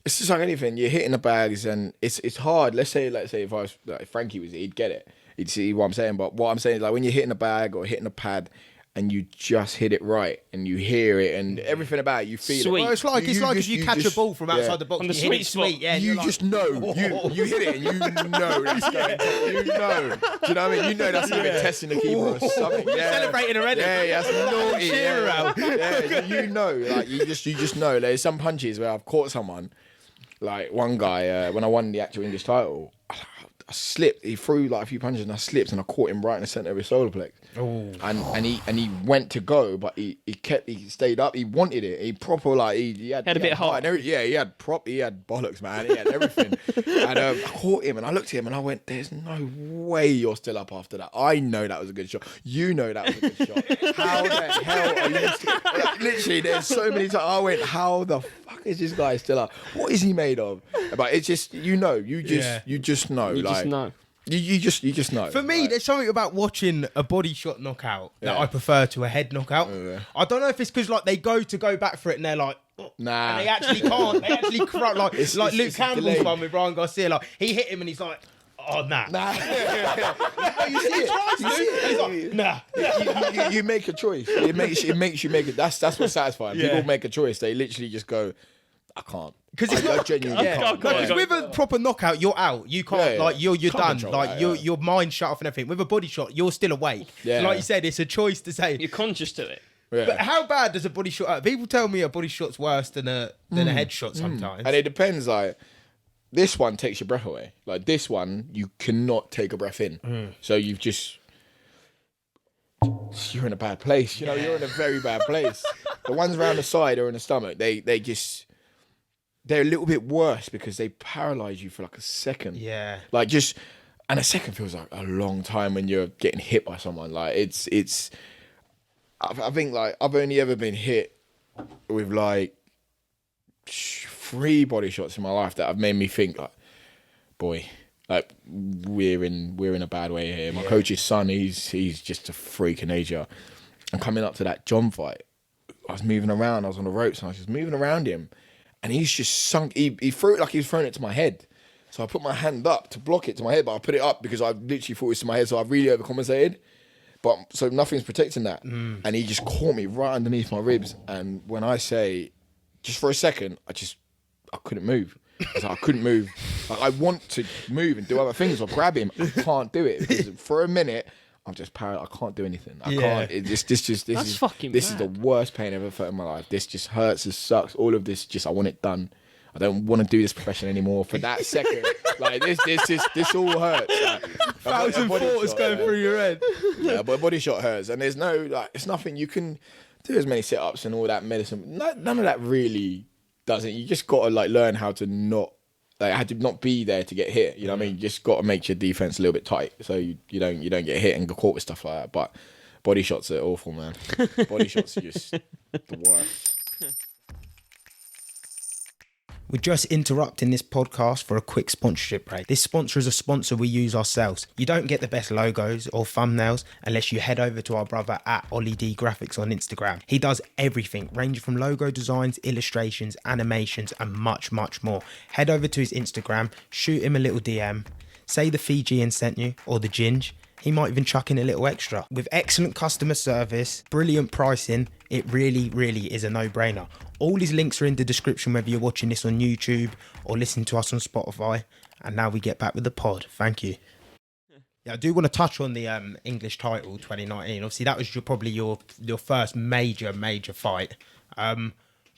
It's just like anything. You're hitting the bags, and it's hard. Let's say if I was like, if Frankie was, he'd get it. He'd see what I'm saying. But what I'm saying is like when you're hitting a bag or hitting a pad, and you just hit it right, and you hear it, and everything about it, you feel Sweet. it. Well, it's like if you catch a ball from outside the box, On the you hit it sweet spot. sweet, yeah. You you're just like, know. You hit it and you know that's going to. You know. Do you know what I mean? You know that's either testing the keeper or something. Yeah. Celebrating already. Yeah, that's naughty. Cheer Yeah. out. Yeah, you know. Like you just know. There's some punches where I've caught someone. Like one guy, when I won the actual English title, I slipped. He threw like a few punches and I slipped and I caught him right in the center of his solar plex. Oh. And he went to go, but he stayed up. He wanted it. He proper like he had a bit of heart. Yeah, he had bollocks, man. He had everything. And I caught him and I looked at him and I went, "There's no way you're still up after that. I know that was a good shot. You know that was a good shot. How the hell are you still?" Like, literally, there's so many times I went, "How the fuck is this guy still up? What is he made of?" But it's just you just know. You Like, just know. You just know. For me, there's something about watching a body shot knockout that I prefer to a head knockout. I don't know if it's because like they go back for it and they're like, nah, and they actually can't. They actually cry like Luke Campbell's delayed. one with Ryan Garcia. Like he hit him and he's like, "Oh nah." You see it. Nah. You make a choice. It makes you make it. That's what's satisfying. Yeah. People make a choice. They literally just go, "I can't." Because it's I not genuinely can't. Because with a proper knockout, you're out. You can't like you're Can't done. control Like that, your mind's shut off and everything. With a body shot, you're still awake. Yeah. So like you said, it's a choice to say. You're conscious to it. Yeah. But how bad does a body shot hurt? People tell me a body shot's worse than a headshot sometimes. And it depends. Like this one takes your breath away. Like this one, you cannot take a breath in. So you're in a bad place. You know, you're in a very bad place. The ones around the side or in the stomach, they're a little bit worse because they paralyze you for like a second. Yeah. Like and a second feels like a long time when you're getting hit by someone. Like I think like I've only ever been hit with like 3 body shots in my life that have made me think like, boy, like we're in a bad way here. My coach's son, he's just a freak of nature. And coming up to that John fight, I was moving around. I was on the ropes and I was just moving around him. And he's just sunk. He threw it like he was throwing it to my head. So I put my hand up to block it to my head, but I put it up because I literally thought it was to my head. So I really overcompensated. But so nothing's protecting that. And he just caught me right underneath my ribs. And when I say, just for a second, I couldn't move. I couldn't move. Like I want to move and do other things or grab him. I can't do it because for a minute I'm just paralyzed. I can't do anything. I can't. This is the worst pain I've ever felt in my life. This just hurts. This sucks. All of this I want it done. I don't want to do this profession anymore. For that second, like this all hurts. Like, 1,000 thoughts going through your head. Yeah, but a body shot hurts, and there's no like. It's nothing you can do as many sit-ups and all that medicine. None of that really does it. You just got to like learn how to not. Like, I had to not be there to get hit. You know what I mean? You just got to make your defense a little bit tight so you don't get hit and get caught with stuff like that. But body shots are awful, man. Body shots are just the worst. We're just interrupting this podcast for a quick sponsorship break. This sponsor is a sponsor we use ourselves. You don't get the best logos or thumbnails unless you head over to our brother at Ollie D Graphics on Instagram. He does everything, ranging from logo designs, illustrations, animations, and much, much more. Head over to his Instagram, shoot him a little DM, say the Fijian sent you, or the Ginge. He might even chuck in a little extra. With excellent customer service, brilliant pricing, it really, really is a no-brainer. All his links are in the description, whether you're watching this on YouTube or listening to us on Spotify. And now we get back with the pod. Thank you. Yeah, I do want to touch on the English title 2019. Obviously, that was probably your first major fight.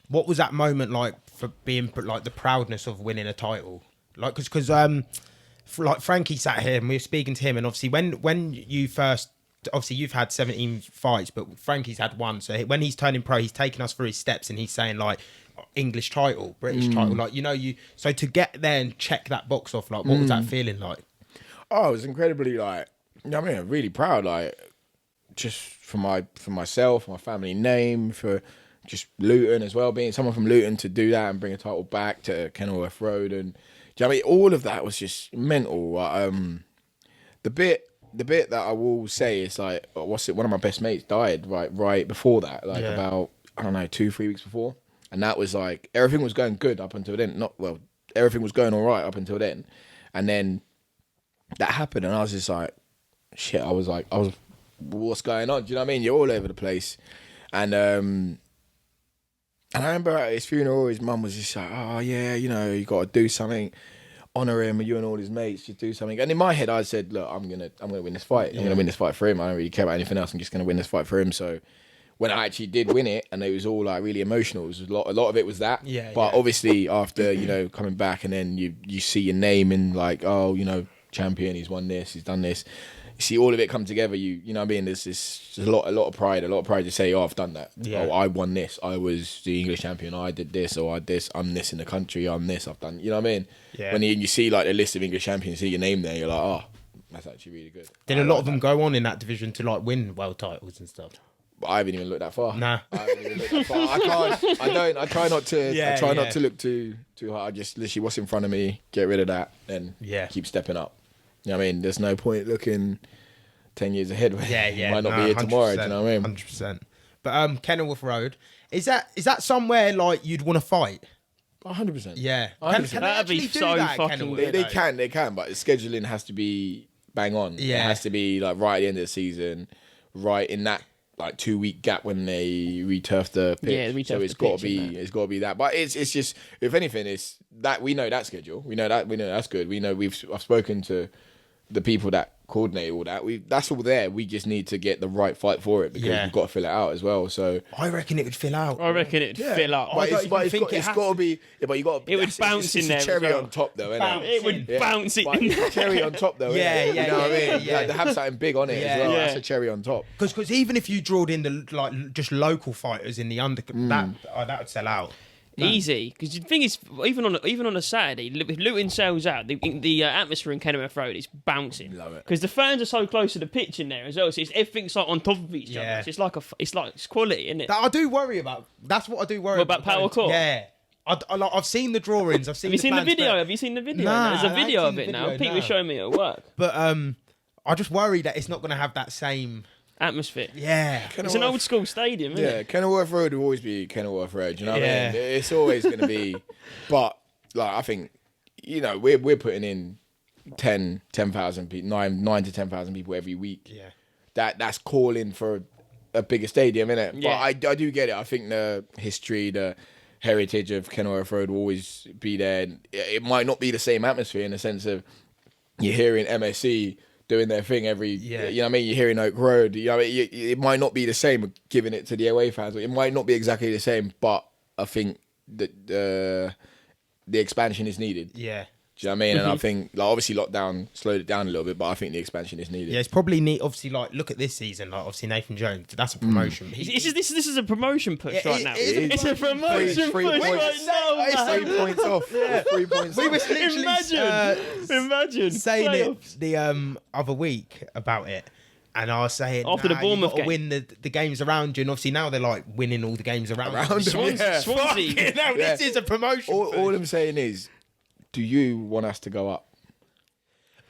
What was that moment like for being like the proudness of winning a title? Like, because like Frankie sat here and we were speaking to him, and obviously when you first, obviously you've had 17 fights, but Frankie's had one. So when he's turning pro, he's taking us through his steps and he's saying like English title, British title, like, you know, so to get there and check that box off, like what was that feeling like? Oh, it was incredibly like, you know what I mean, really proud, like just for myself, my family name, for just Luton as well, being someone from Luton to do that and bring a title back to Kenilworth Road, and do you know what I mean? All of that was just mental. The bit that I will say is like, one of my best mates died right before that, like about, I don't know, 2-3 weeks before, and that was like, everything was going good up until then. Everything was going all right up until then, and then that happened, and I was just like, shit. I was what's going on? Do you know what I mean? You're all over the place, and I remember at his funeral, his mum was just like, oh yeah, you know, you got to do something, honour him, and you and all his mates, you do something. And in my head, I said, look, I'm gonna win this fight. I'm gonna win this fight for him. I don't really care about anything else. I'm just gonna win this fight for him. So when I actually did win it, and it was all like really emotional, it was a lot of it was that. Yeah. But obviously after, you know, coming back, and then you see your name in like, oh, you know, champion. He's won this. He's done this. You see all of it come together. You know what I mean? There's a lot of pride to say, oh, I've done that. Yeah. Oh, I won this. I was the English champion. I did this, or I did this. I'm this in the country. I'm this. I've done. You know what I mean? Yeah. When you see like the list of English champions, see your name there, you're like, oh, that's actually really good. Did a lot of them go on in that division to like win world titles and stuff? But I haven't even looked that far. Nah. I haven't even looked that far. I can't. I don't. I try not to. Yeah, I try not yeah. to look too hard. I just literally what's in front of me, get rid of that, and keep stepping up. You know what I mean? There's no point looking 10 years ahead. Yeah. Might not be here tomorrow. Do you know what I mean? 100%. But Kenilworth Road, is that somewhere like you'd want to fight? 100%. Yeah. 100%. Can That'd be actually do so that, fucking Kenilworth? weird. They can, but the scheduling has to be bang on. Yeah. It has to be like right at the end of the season, right in that like 2-week gap when they returf the pitch. Yeah, returf so the it's got pitch to be and that. it's got to be that. But it's just, if anything, it's that we know that schedule. We know that's good. We know I've spoken to the people that coordinate all that. That's all there. We just need to get the right fight for it because we've got to fill it out as well. So I reckon it would fill out. I reckon it'd fill up. I don't even think it's got to be. Yeah, but you got. It would bounce in there as Cherry well. on top though, Bounce. innit? It would bounce it But in it's there. a cherry on top though. Yeah, innit? yeah, You know what I yeah, mean? yeah. Like, to have something big on it Yeah. as well. Yeah. That's a cherry on top. Because even if you drawed in the like just local fighters in the that would sell out. Easy, because the thing is, even on a Saturday, if Luton sells out, the atmosphere in Kenilworth Road is bouncing. Love it. Because the fans are so close to the pitch in there as well, so everything's like on top of each Yeah. other. So it's quality, isn't it? That I do worry about. That's what I do worry What, about Power Court? Yeah. I've seen the drawings. I've seen. Have you seen the plans, video? but- Have you seen the video? Nah, There's a I ain't video seen of the it now. video, Pete no. was showing me at work. But I just worry that it's not going to have that same. Atmosphere. Yeah. It's an old school stadium, isn't Yeah, it? Kenilworth Road will always be Kenilworth Road. You know what Yeah. I mean? It's always going to be. But like I think, we're putting in 10,000 people, 9 to 10,000 people every week. Yeah. That's calling for a bigger stadium, innit? Yeah. But I do get it. I think the history, the heritage of Kenilworth Road will always be there. It might not be the same atmosphere in the sense of you're hearing MSC doing their thing every, you know what I mean? You're hearing Oak Road. You know what I mean? It might not be the same giving it to the away fans. It might not be exactly the same, but I think that the expansion is needed. Yeah. Do you know what I mean? And I think, like, obviously lockdown slowed it down a little bit, but I think the expansion is needed. Yeah, it's probably neat. Obviously, like look at this season. Like obviously Nathan Jones, that's a promotion. This is a promotion push Yeah, right it now. is It's a promotion Three push points. right now, man. 3 points off. 3 points We off. was literally Imagine saying playoffs. it the other week about it, and I was saying After the Bournemouth you game. win the games around you, and obviously now they're like winning all the games around Around you. them, yeah. Swansea. Fucking hell, this is a promotion. All I'm saying is, do you want us to go up?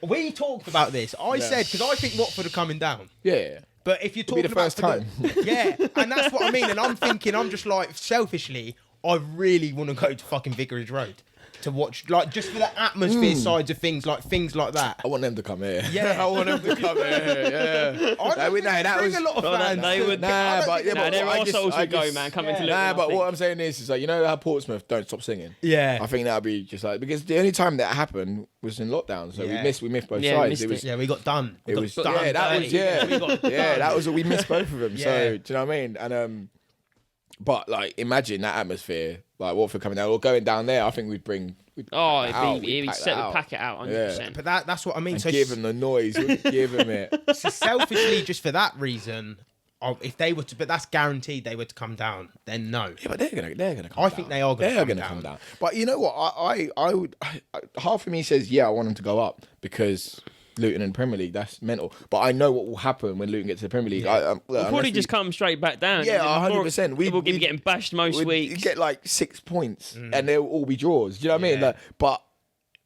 We talked about this. I said because I think Watford are coming down. Yeah. But if you're It'll be talking the first about time. yeah, and that's what I mean. And I'm thinking, I'm just like selfishly, I really want to go to fucking Vicarage Road to watch, like just for the atmosphere sides of things like that. I want them to come here. Yeah. I want them to come here. Yeah. I Like, that bring was a lot of Well, fans. they would- Nah, but yeah, Nah, but there I are just- souls I who go, just- man. Coming to Yeah. Luton. Nah, I but think. what I'm saying is like, you know how Portsmouth don't stop singing. Yeah. I think that'd be just like, because the only time that happened was in lockdown, so Yeah. we missed both Yeah, we sides. missed It was it. Yeah, we got done. We It got was done. yeah, that was yeah, We got yeah, that was we missed both of them. Yeah. So do you know what I mean? And but like imagine that atmosphere, like Watford coming down or going down there. I think we'd Oh, we'd it'd pack set that the out. packet out 100%. But that's what I mean. And So give him the noise, give him it. so selfishly, just for that reason, if they were to, but that's guaranteed they were to come down. Then no. Yeah, but they're gonna come. I think they are gonna They're come gonna down. come down. But you know what? I would. Half of me says yeah, I want them to go up because Luton and Premier League, that's mental. But I know what will happen when Luton get to the Premier League. Yeah. We'll probably just come straight back down. Yeah, 100%. We'll be getting bashed most weeks. get like 6 points and they'll all be draws. Do you know what I mean? Yeah. Like, but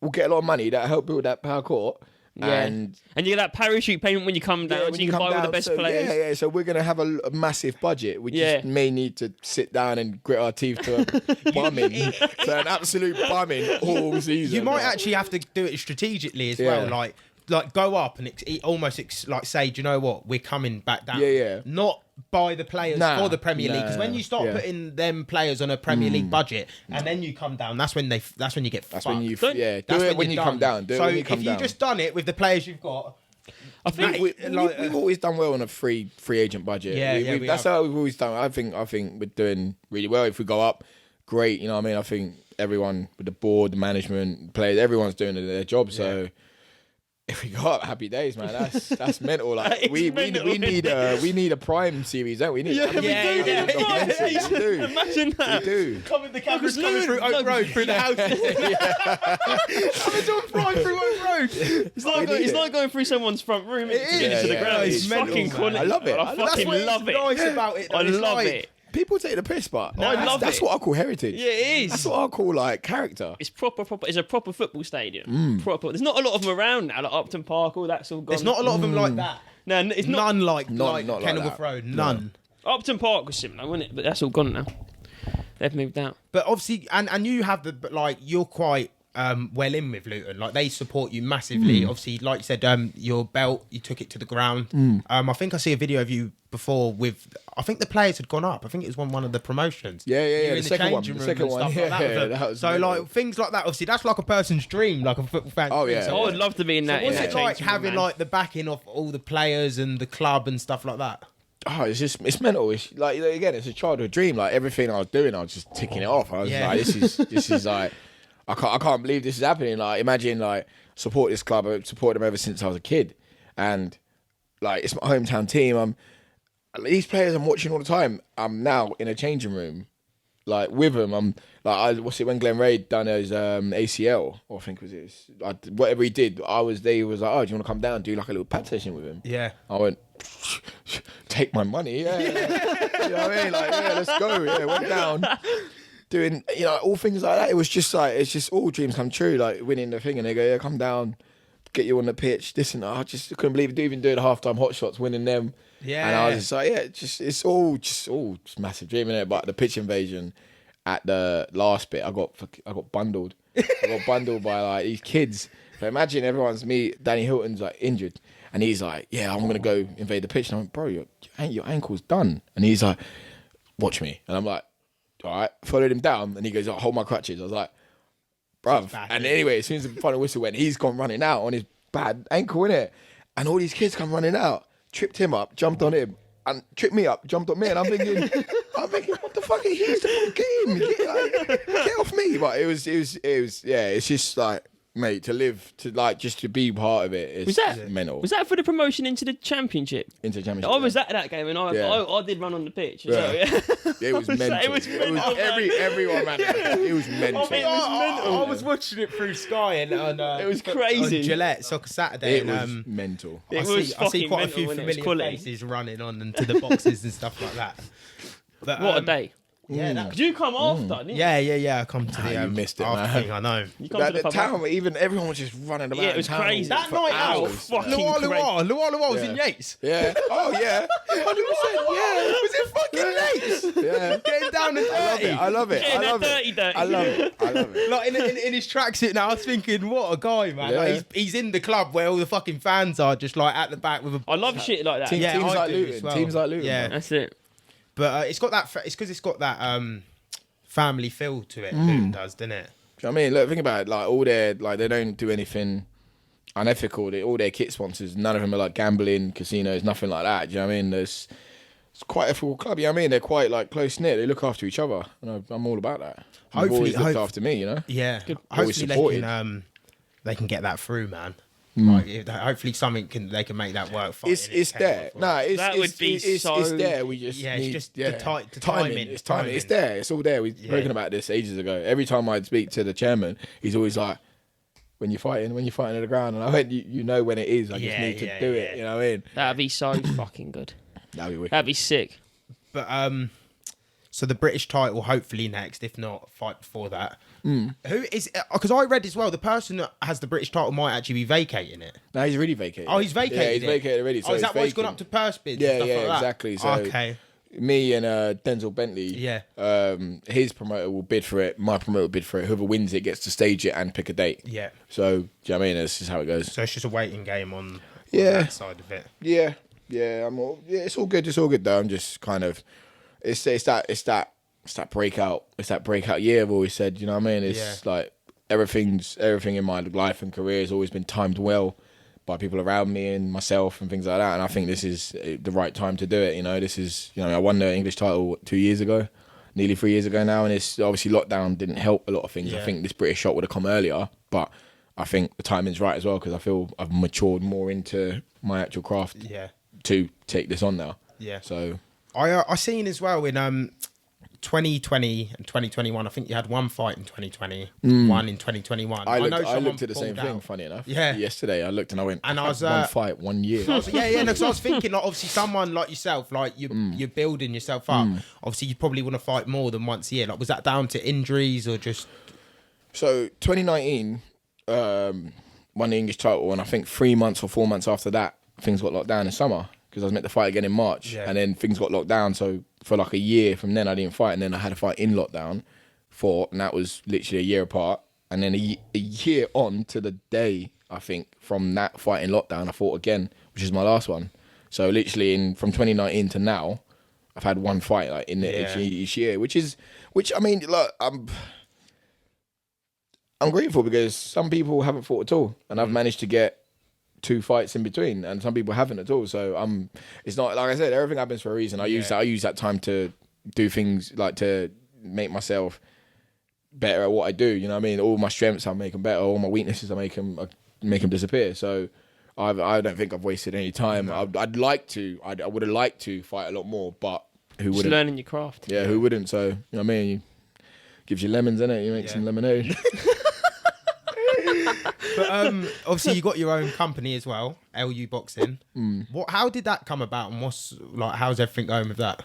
we'll get a lot of money that help build that power court. Yeah. And you get that parachute payment when you come down, when so you can buy all the best so, players. Yeah. So we're gonna have a massive budget. We Yeah. just may need to sit down and grit our teeth to a bumming, to an absolute bumming all season. You might bro. actually have to do it strategically as Yeah. well, like go up and like say, do you know what? We're coming back down. Yeah. Not buy the players Nah, for the Premier League, because when you start yeah. putting them players on a Premier League budget and then you come down, that's when you get. That's when you fucked. do That's it when you're you come done. down. Do it so when you come if down. you just done it with the players you've got, I think We've always done well on a free agent budget. Yeah, that's have. how we've always done. I think we're doing really well. If we go up, great. You know what I mean? I think everyone with the board, the management, players, everyone's doing their job. So If we got happy days, man, that's mental. Like That is we mental, we need a prime series, don't we? We need we do. Imagine that. We do. Coming the cameras coming through Oak Road through the house. Coming to a prime through Oak Road. It's like going through someone's front room It to get is, into the yeah. ground. It's It's mental, fucking man. quality. I love it. I That's fucking what's love it. nice about it. Though. I It's love like- it. People take the piss, but I love that's it. what I call heritage. Yeah, it That's is. what I call like character. It's proper. It's a proper football stadium. Proper. There's not a lot of them around now. Like Upton Park, all that's all gone. There's not a lot of them like that. No, it's not. None like not like Kenilworth that. Road. None. Upton Park was similar, wasn't it? But that's all gone now. They've moved out. But obviously, and you have but like you're quite well in with Luton. Like they support you massively. Obviously, like you said, your belt, you took it to the ground. I think I see a video of you before with. I think the players had gone up. I think it was one of the promotions. Yeah. You were The in second one. changing The room second and one. stuff like that with them. that was So mental. like things like that. Obviously, that's like a person's dream, like a football fan. Oh, dream. yeah. So I would love to be in that. what's in it that like changing room, having man. like the backing of all the players and the club and stuff like that? Oh, it's mental. It's like again, it's a childhood dream. Like everything I was doing, I was just ticking it off. I was Yeah. like, this is like, I can't believe this is happening. Like imagine like support this club. I've supported them ever since I was a kid, and like it's my hometown team. These players I'm watching all the time. I'm now in a changing room, like with them. I'm like, what's it when Glenn Ray done his ACL, or I think it was whatever he did. He was like, oh, do you want to come down and do like a little pad session with him? Yeah. I went, take my money, yeah. You know what I mean? Like, yeah, let's go. Yeah, went down, doing, all things like that. It was just like, it's just all dreams come true, like winning the thing. And they go, yeah, come down, get you on the pitch, this and that. I just couldn't believe it. Even doing the halftime hot shots, winning them. Yeah. And I was just like, yeah, it's all just massive dream, innit? But the pitch invasion at the last bit, I got bundled. I got bundled by like these kids. But imagine Danny Hilton's like injured. And he's like, yeah, I'm going to go invade the pitch. And I went, bro, your ankle's done. And he's like, watch me. And I'm like, all right. Followed him down. And he goes, hold my crutches. I was like, bruv. And anyway, as soon as the final whistle went, he's gone running out on his bad ankle, innit? And all these kids come running out, tripped him up, jumped on him, and tripped me up, jumped on me. And I'm thinking, what the fuck? He's the full game. Get off me. But it was, yeah, it's just like, mate, to live, to like, just to be part of it is mental. Was that for the promotion into the championship? Into the championship. I was at that game and I did run on the pitch. Yeah. So, yeah. It was mental. It was mental, everyone, man. It was mental. I was watching it through Sky and It was crazy. On Gillette Soccer Saturday. It and, was mental. It I was see fucking quite a mental, few wasn't it? It was familiar quality. faces running on into the boxes and stuff like that. But, What a day. Yeah, that, Did you come after? Didn't you? yeah. I come to the you missed it, after man. thing, I know. You come Like to the the pub town, even everyone was just running around. Yeah, it was town crazy. That for night out, hours. fucking Luar was Yeah. in Yates. Yeah. Oh yeah. 100%. Yeah. Was it fucking Yates? Yeah. Getting down and dirty. I love it. Getting I love that it. dirty. I love it. Like in his tracksuit now, I was thinking, what a guy, man. Yeah. Like, he's in the club where all the fucking fans are just like at the back with a. I love shit like that. Teams I like do Luton. as well. Teams like Luton. Yeah. man. That's it. But it's got that. It's because it's got that family feel to it. Luton does, doesn't it? Do you know what I mean? Look, think about it. Like all their, like they don't do anything unethical. All their kit sponsors, none of them are like gambling, casinos, nothing like that. Do you know what I mean? It's quite a full club. You know what I mean? They're quite like close knit. They look after each other. And I'm all about that. They've always looked after me. You know. Yeah. Always Hopefully supported. they can get that through, man. Like, hopefully they can make that work. It's there. Nah, That would be it's so- there. We just Yeah, need, it's just the timing. It's timing. It's there. It's all there. We've spoken about this ages ago. Every time I'd speak to the chairman, he's always like, when you're fighting at the ground, and I went, you know when it is. I just need to do it. You know what I mean? That'd be so fucking good. That'd be wicked. That'd be sick. But so the British title hopefully next, if not fight before that. Who is? Because I read as well, the person that has the British title might actually be vacating it. No, he's already vacated. Oh, he's vacated. Yeah, he's it? vacated already. So is that it's why he's gone vacant. up to purse bids? Yeah, and stuff yeah, like that? exactly. So Okay. me and Denzel Bentley, his promoter will bid for it. My promoter will bid for it. Whoever wins it gets to stage it and pick a date. Yeah. So, do you know what I mean? That's just how it goes. So it's just a waiting game on Yeah. that side of it. Yeah, it's all good. It's all good though. I'm just kind of, it's that breakout. It's that breakout year. I've always said. You know what I mean? It's like everything in my life and career has always been timed well by people around me and myself and things like that. And I think this is the right time to do it. You know, this is, I won the English title 2 years ago, nearly 3 years ago now, and it's obviously lockdown didn't help a lot of things. Yeah. I think this British shot would have come earlier, but I think the timing's right as well because I feel I've matured more into my actual craft Yeah. to take this on now. Yeah. So I seen as well in 2020 and 2021. I think you had one fight in 2020, one in 2021. I someone looked at the same pulled thing. out. Funny enough, Yeah. Yesterday I looked and I went, And I was, one fight, 1 year. No, because I was thinking, like, obviously, someone like yourself, like you're building yourself up. Obviously, you probably want to fight more than once a year. Like, was that down to injuries or just? So 2019, won the English title, and I think 3 months or 4 months after that, things got locked down in summer because I was meant to fight again in March, Yeah. and then things got locked down. So for like a year from then, I didn't fight, and then I had a fight in lockdown, and that was literally a year apart. And then a year on to the day, I think, from that fight in lockdown, I fought again, which is my last one. So literally from 2019 to now, I've had one fight like in each year, which I mean, look, I'm grateful because some people haven't fought at all, and I've managed to get 2 fights in between, and some people haven't at all. So it's not like I said, everything happens for a reason. I use that time to do things like to make myself better at what I do. You know what I mean? All my strengths, I make them better. All my weaknesses, I make them disappear. So I don't think I've wasted any time. I would have liked to fight a lot more, but who Just wouldn't? learning your craft. Yeah, who wouldn't? So you know what I mean? Gives you lemons, innit? You make some lemonade. But obviously, you got your own company as well, LU Boxing. How did that come about, and how's everything going with that?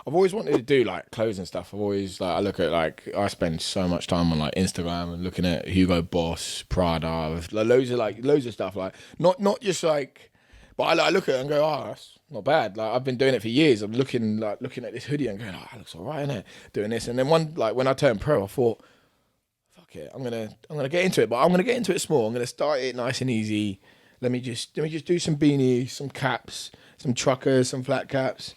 I've always wanted to do like clothes and stuff. I've always I look at I spend so much time on like Instagram and looking at Hugo Boss, Prada, loads of stuff. Like not just like, but I look at it and go, oh, that's not bad. Like I've been doing it for years. I'm looking at this hoodie and going, oh, that looks alright, innit? Doing this, and then when I turned pro, I thought, fuck it, I'm gonna get into it, but I'm gonna get into it small. I'm gonna start it nice and easy. Let me just do some beanies, some caps, some truckers, some flat caps.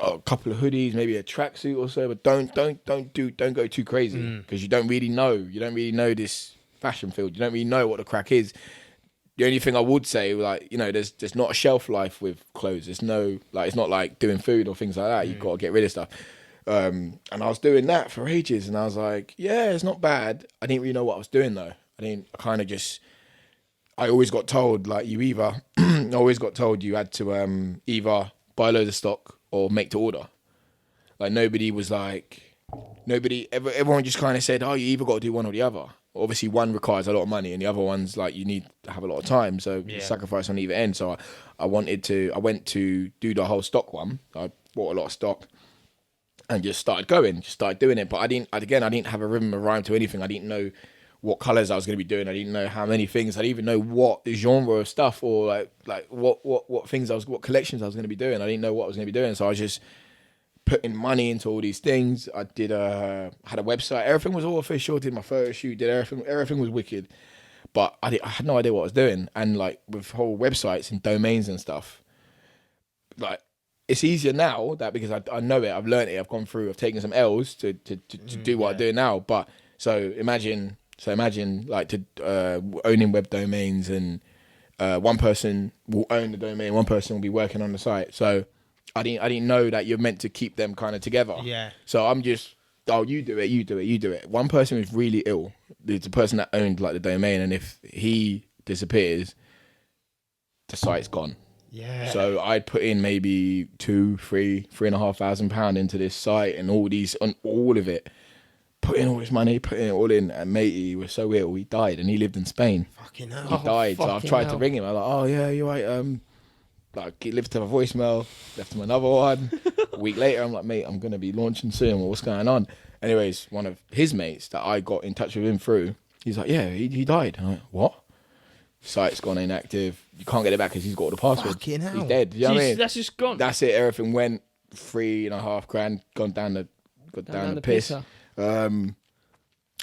A couple of hoodies, maybe a tracksuit or so, but don't go too crazy because you don't really know this fashion field. You don't really know what the crack is. The only thing I would say, there's not a shelf life with clothes. It's not like doing food or things like that. You've got to get rid of stuff. And I was doing that for ages, and I was like, yeah, it's not bad. I didn't really know what I was doing though. I always got told you had to either buy loads of stock or make to order. Like everyone just kind of said, oh, you either got to do one or the other. Obviously one requires a lot of money and the other one's like you need to have a lot of time, so sacrifice on either end. So I went to do the whole stock one. I bought a lot of stock and just started doing it. But I didn't have a rhythm or rhyme to anything. I didn't know what colours I was going to be doing. I didn't know how many things. I didn't even know what genre of stuff or like what collections I was going to be doing. I didn't know what I was going to be doing. So I was just putting money into all these things. I had a website. Everything was all official. Did my photo shoot. Did everything. Everything was wicked. But I had no idea what I was doing. And like with whole websites and domains and stuff, like it's easier now that because I know it. I've learned it. I've gone through. I've taken some L's to do what I do now. But so imagine like owning web domains and one person will own the domain, one person will be working on the site. So I didn't know that you're meant to keep them kind of together. Yeah. So I'm just, you do it. One person is really ill. It's the person that owned like the domain, and if he disappears, the site's gone. Yeah. So I'd put in maybe £3,500 into this site and all of it. Put in all this money, putting it all in, and matey was so ill, he died, and he lived in Spain. Fucking hell. He died, so I've tried to ring him. I'm like, oh yeah, you're right. Like he left him a voicemail, left him another one. A week later, I'm like, mate, I'm gonna be launching soon. What's going on? Anyways, one of his mates that I got in touch with him through, he's like, yeah, he died. I'm like, what? Site's gone inactive. You can't get it back because he's got all the passwords. Fucking hell. He's dead. You know what I mean? That's just gone. That's it. Everything went $3,500, gone down the piss. Pisser.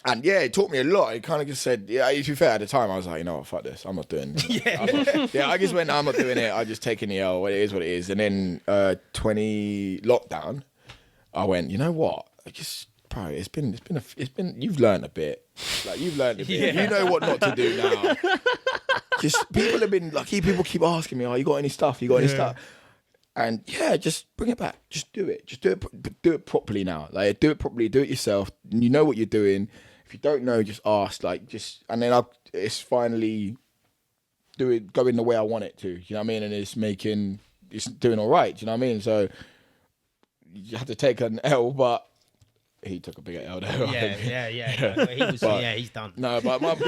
And yeah, it taught me a lot. It kind of just said, yeah, to be fair, at the time, I was like, you know what, fuck this. I'm not doing it. I just went, no, I'm not doing it. I just taking the L. It is what it is. And then 20 lockdown, I went, you know what? Bro, it's been, you've learned a bit. Like, you've learned a bit. Yeah. You know what not to do now. Just, people have been, like, people keep asking me, oh, you got any stuff? You got any stuff? And yeah, just bring it back. Just do it. Just do it properly now. Like, do it properly. Do it yourself. You know what you're doing. if you don't know, just ask. Like, and then it's finally going the way I want it to. You know what I mean? And it's doing all right. Do you know what I mean? So you have to take an L, but he took a bigger L there. Yeah. No, he was, he's done. No, but like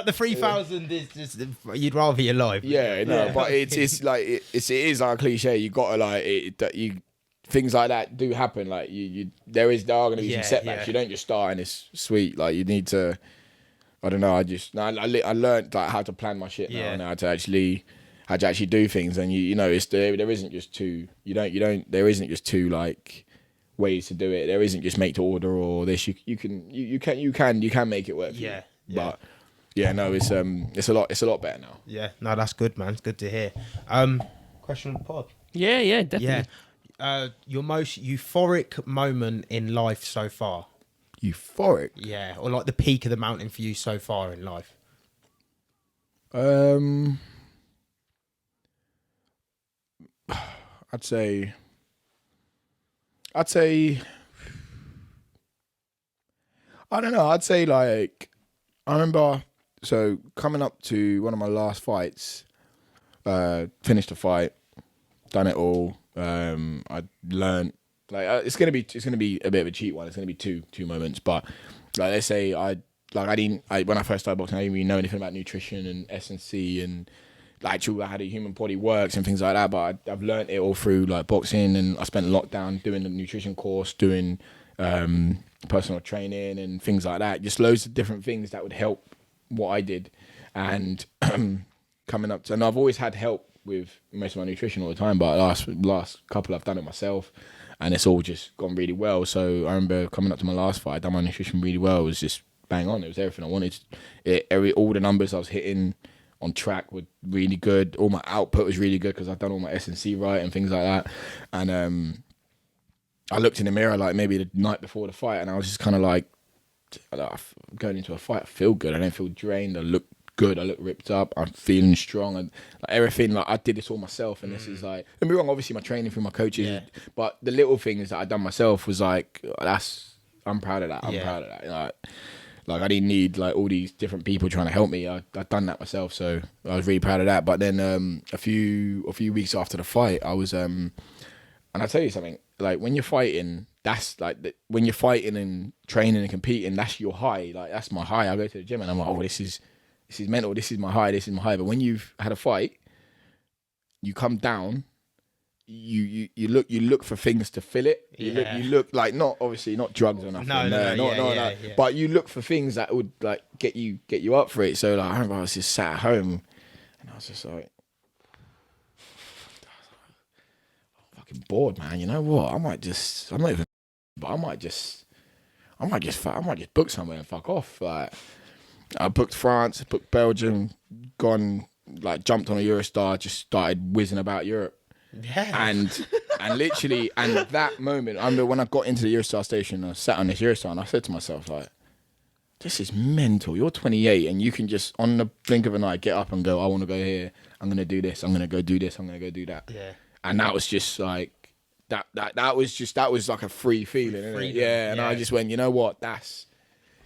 the 3,000 is just you'd rather you're alive. Yeah, no, but it's like it is like a cliche. You gotta things like that do happen. Like there are going to be some setbacks. You don't just start and it's sweet. Like you need to. I don't know. I learned like how to plan my shit now and how to actually do things. And there isn't just two. There isn't just two like ways to do it. There isn't just make to order or this. You can make it work. Yeah. But yeah, no, it's a lot better now. Yeah, no, that's good, man. It's good to hear. Question of the pod. Yeah, definitely. Yeah. Your most euphoric moment in life so far? Euphoric? Yeah, or like the peak of the mountain for you so far in life? I'd say I don't know. I'd say like I remember coming up to one of my last fights, finished the fight, done it all. I learned like it's gonna be a bit of a cheat one. It's gonna be two moments, but like let's say when I first started boxing, I didn't really know anything about nutrition and S&C and like how the human body works and things like that. But I've learned it all through like boxing, and I spent lockdown doing the nutrition course, doing personal training and things like that. Just loads of different things that would help what I did, and coming up to, and I've always had help with most of my nutrition all the time, but last couple I've done it myself, and it's all just gone really well. So I remember coming up to my last fight, I done my nutrition really well. It was just bang on. It was everything I wanted. All the numbers I was hitting on track were really good. All my output was really good because I've done all my S&C right and things like that. And I looked in the mirror like maybe the night before the fight, and I was just kind of like, going into a fight, I feel good. I don't feel drained. I look good. I look ripped up. I'm feeling strong, and like everything. Like I did this all myself, and this is like. Don't be wrong. Obviously, my training through my coaches, but the little things that I done myself was like I'm proud of that. I'm proud of that. Like I didn't need like all these different people trying to help me. I done that myself, so I was really proud of that. But then a few weeks after the fight, I was and I'll tell you something. Like when you're fighting, that's like when you're fighting and training and competing, that's your high. Like that's my high. I go to the gym and I'm like, oh, this is mental. This is my high. This is my high. But when you've had a fight, you come down. You look for things to fill it. You look like not drugs or nothing. No. But you look for things that would like get you up for it. So like I remember I was just sat at home and I was just like, I'm fucking bored, man. You know what? I might just book somewhere and fuck off. Like I booked France, booked Belgium, jumped on a Eurostar, just started whizzing about Europe. Yeah. And literally, and that moment, I remember when I got into the Eurostar station, I sat on this Eurostar and I said to myself, like, this is mental. You're 28 and you can just, on the blink of an eye, get up and go, I want to go here. I'm going to do this. I'm going to go do this. I'm going to go do that. Yeah. And that was just like, that was like a free feeling, innit? Yeah. And I just went, you know what? Let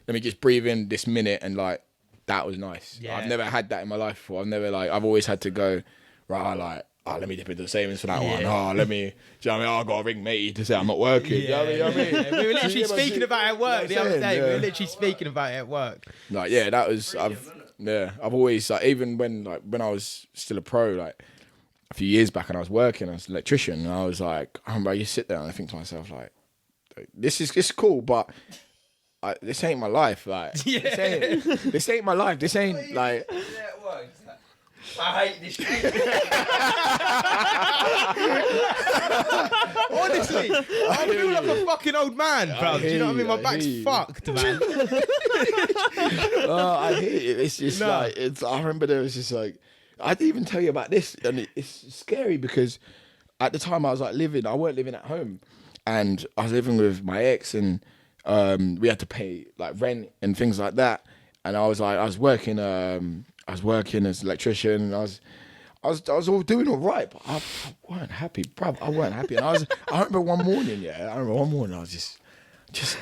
me just breathe in this minute and like, that was nice. Yeah. I've never had that in my life before. I've always had to go, right, like, let me dip into the savings for that one. Let me, do you know what I mean? I've got to ring matey to say I'm not working. You know what I mean? We were literally speaking about it at work the other day. We were literally speaking about it at work. Like, yeah, that was, I've always, like, even when I was still a pro, like, a few years back and I was working as an electrician, and I was like, I remember I used to sit there and I think to myself, like, this is cool, but this ain't my life. Like, this ain't my life. This ain't, like... I hate this shit. Honestly, I feel like a fucking old man, bro. Do you know what I mean? My back's fucked, man. I hate it. It's just like, I remember there was just like, I didn't even tell you about this, and it's scary because at the time I was like I weren't living at home, and I was living with my ex, and we had to pay like rent and things like that, and I was working as an electrician, and I was all doing all right, but I weren't happy, bruv. I weren't happy, and I remember one morning, I was just